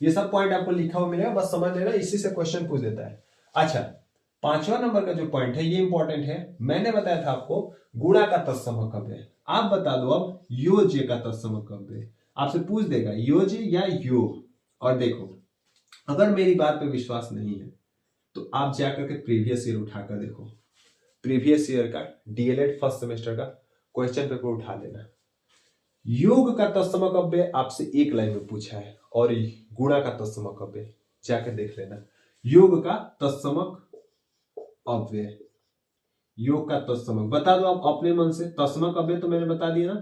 Speaker 1: ये सब पॉइंट आपको लिखा हुआ मिलेगा, बस समझ लेना, इसी से क्वेश्चन पूछ देता है। अच्छा, 5वां नंबर का जो पॉइंट है ये इंपॉर्टेंट है। मैंने बताया था आपको गुणा का तत्समक अव्यय, आप बता दो अब योज्य का तत्समक अव्यय। आपसे पूछ देगा योज्य या योग। और देखो अगर मेरी बात पे विश्वास नहीं है तो आप जाकर के प्रीवियस ईयर उठाकर देखो, प्रीवियस ईयर का डीएलएड फर्स्ट सेमेस्टर का क्वेश्चन पेपर उठा लेना। योग का तत्समक अव्यय आपसे 1 लाइन में पूछा है और गुणा का तत्समक अव्यय जाकर देख लेना। योग का तत्समक अव्यय, योग का तत्समक बता दो आप अपने मन से। तत्समक अव्यय तो मैंने बता दिया ना,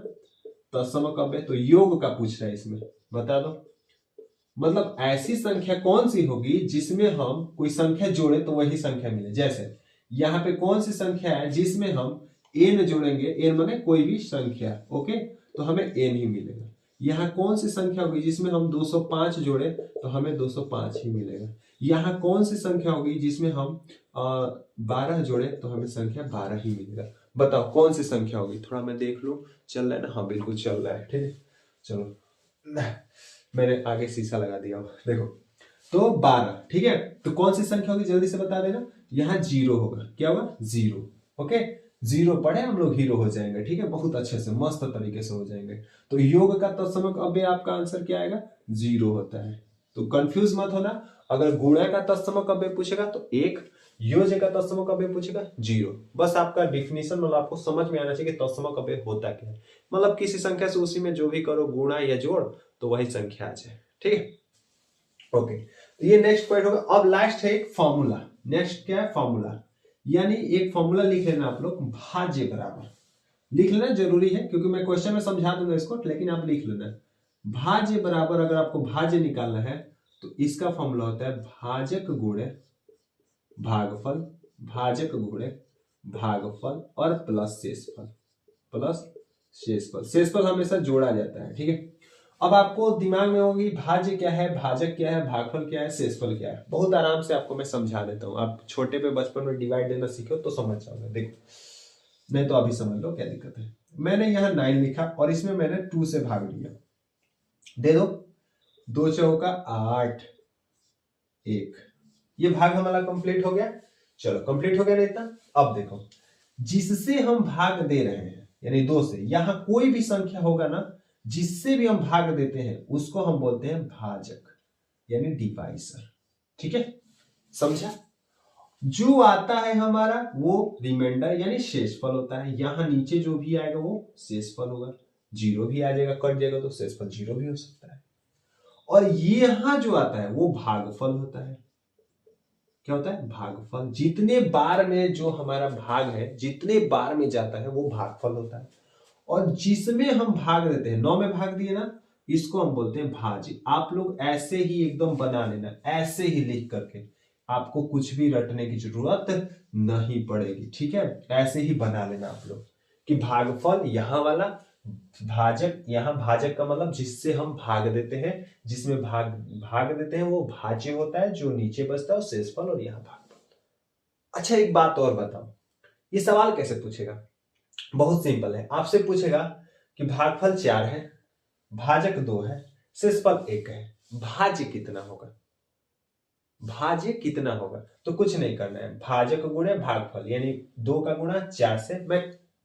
Speaker 1: तत्समक अव्यय, तो योग का पूछ रहा है इसमें, बता दो मतलब ऐसी संख्या कौन सी होगी जिसमें हम कोई संख्या जोड़े तो वही संख्या मिले। जैसे यहाँ पे कौन सी संख्या है जिसमें हम n जोड़ेंगे, n माने कोई भी संख्या, ओके, तो हमें n ही मिलेगा। यहाँ कौन सी संख्या होगी जिसमें हम 205 जोड़े तो हमें 205 ही मिलेगा। यहाँ कौन सी संख्या होगी जिसमें हम 12 जोड़े तो हमें संख्या 12 ही मिलेगा। बताओ कौन सी संख्या होगी, थोड़ा मैं देख लूं, चल रहा है ना? हाँ बिल्कुल चल रहा है, ठीक है। चलो मैंने आगे शीशा लगा दिया, देखो तो 12, ठीक है। तो कौन सी संख्या होगी जल्दी से बता देना। यहाँ 0 होगा, क्या होगा? 0, ओके। 0 पढ़े हम लोग हीरो हो जाएंगे, ठीक है, बहुत अच्छे से मस्त तरीके से हो जाएंगे। तो योग का तत्समक अव्यय आपका आंसर क्या आएगा? 0 होता है। तो कंफ्यूज मत होना, अगर गुणा का तत्समक अव्यय पूछेगा तो 1, योज्य का तत्समक अव्यय पूछेगा 0। बस आपका डिफिनीशन मतलब आपको समझ में आना चाहिए कि तत्समक अव्यय होता क्या है। मतलब किसी संख्या से उसी में जो भी करो गुणा या जोड़ तो वही संख्या आ जाए, ठीक है, ओके। तो ये नेक्स्ट पॉइंट होगा। अब लास्ट है एक फॉर्मूला। नेक्स्ट क्या है? फॉर्मूला, यानी एक फॉर्मूला लिख लेना आप लोग, भाज्य बराबर। लिख लेना जरूरी है क्योंकि मैं क्वेश्चन में समझा दूंगा इसको, लेकिन आप लिख लेना भाज्य बराबर। अगर आपको भाज्य निकालना है तो इसका फॉर्मूला होता है भाजक गुणे भागफल, भाजक गुणे भागफल और प्लस शेषफल, प्लस शेषफल। शेषफल हमेशा जोड़ा जाता है, ठीक है। अब आपको दिमाग में होगी भाज्य क्या है, भाजक क्या है, भागफल क्या है, शेषफल क्या है। बहुत आराम से आपको मैं समझा देता हूँ। आप छोटे पे बचपन में डिवाइड देना सीखो तो समझ जाओगे। देखो, नहीं तो अभी समझ लो क्या दिक्कत है। मैंने यहाँ 9 लिखा और इसमें मैंने 2 से भाग लिया, दे दो, 2 चौका 8, 1, ये भाग हमारा कंप्लीट हो गया। चलो कंप्लीट हो गया नहीं इतना। अब देखो, जिससे हम भाग दे रहे हैं यानी 2 से, यहां कोई भी संख्या होगा ना जिससे भी हम भाग देते हैं उसको हम बोलते हैं भाजक यानी डिवाइजर, ठीक है, समझा? जो आता है हमारा वो रिमाइंडर यानी शेषफल होता है। यहां नीचे जो भी आएगा वो शेषफल होगा। 0 भी आ जाएगा, कट जाएगा तो शेषफल 0 भी हो सकता है। और ये यहां जो आता है वो भागफल होता है। क्या होता है? भागफल। जितने बार में जो हमारा भाग है, जितने बार में जाता है वो भागफल होता है। और जिसमें हम भाग देते हैं, 9 में भाग दिए ना, इसको हम बोलते हैं भाज्य। आप लोग ऐसे ही एकदम बना लेना, ऐसे ही लिख करके, आपको कुछ भी रटने की जरूरत नहीं पड़ेगी, ठीक है। ऐसे ही बना लेना आप लोग कि भागफल यहां वाला, भाजक, यहां भाजक का मतलब जिससे हम भाग देते हैं, जिसमें भाग देते हैं वो भाज्य होता है, जो नीचे बचता है शेषफल, और यहाँ भागफल। अच्छा एक बात और बताओ, ये सवाल कैसे पूछेगा? बहुत सिंपल है। आपसे पूछेगा कि भागफल 4 है, भाजक 2 है, शेषफल 1 है, भाज्य कितना होगा? भाज्य कितना होगा? तो कुछ नहीं करना है, भाजक गुणे भागफल यानी 2 का गुणा 4 से। मैं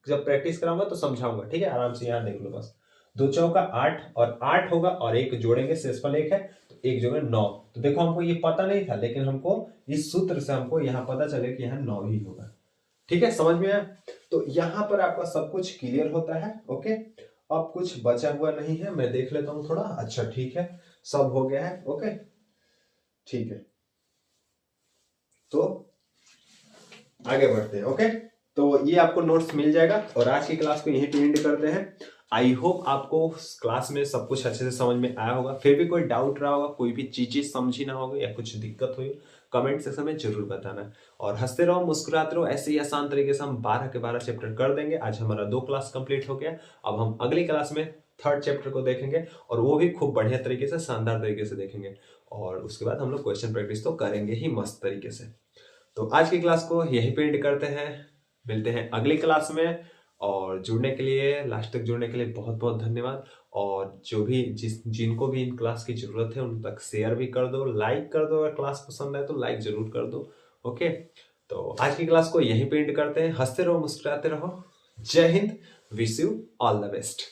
Speaker 1: जब प्रैक्टिस कराऊंगा तो समझाऊंगा, ठीक है, आराम से यहां देख लो बस। 2 चौका 8 और 8 होगा और 1 जोड़ेंगे, शेषफल 1 है तो 1 जोड़े 9। तो देखो हमको ये पता नहीं था, लेकिन हमको इस सूत्र से हमको यहाँ पता चले कि यहाँ 9 ही होगा, ठीक है, समझ में आया? तो यहां पर आपका सब कुछ क्लियर होता है, ओके। अब कुछ बचा हुआ नहीं है, मैं देख लेता हूं थोड़ा। अच्छा ठीक है, सब हो गया है, ओके, ठीक है। तो आगे बढ़ते हैं, ओके। तो ये आपको नोट्स मिल जाएगा और आज की क्लास को यहीं पे एंड करते हैं। आई होप आपको क्लास में सब कुछ अच्छे से समझ में आया होगा। फिर भी कोई डाउट रहा होगा, कोई भी चीजें समझी ना होगी या कुछ दिक्कत हुई, कमेंट सेक्शन में जरूर बताना। और हंसते रहो, मुस्कुराते रहो, ऐसे ही आसान तरीके से हम 12 के 12 चैप्टर कर देंगे। आज हमारा 2 क्लास कंप्लीट हो गया। अब हम अगली क्लास में 3rd चैप्टर को देखेंगे और वो भी खूब बढ़िया तरीके से, शानदार तरीके से देखेंगे। और उसके बाद हम लोग क्वेश्चन प्रैक्टिस तो करेंगे ही मस्त तरीके से। तो आज की क्लास को यहीं पे एंड करते हैं, मिलते हैं अगली क्लास में। और जुड़ने के लिए, लास्ट तक जुड़ने के लिए बहुत बहुत धन्यवाद। और जो भी जिनको भी इन क्लास की जरूरत है उन तक शेयर भी कर दो, लाइक कर दो। अगर क्लास पसंद आए तो लाइक जरूर कर दो, ओके। तो आज की क्लास को यहीं पे एंड करते हैं। हंसते रहो, मुस्कुराते रहो। जय Hind, wish you all the best.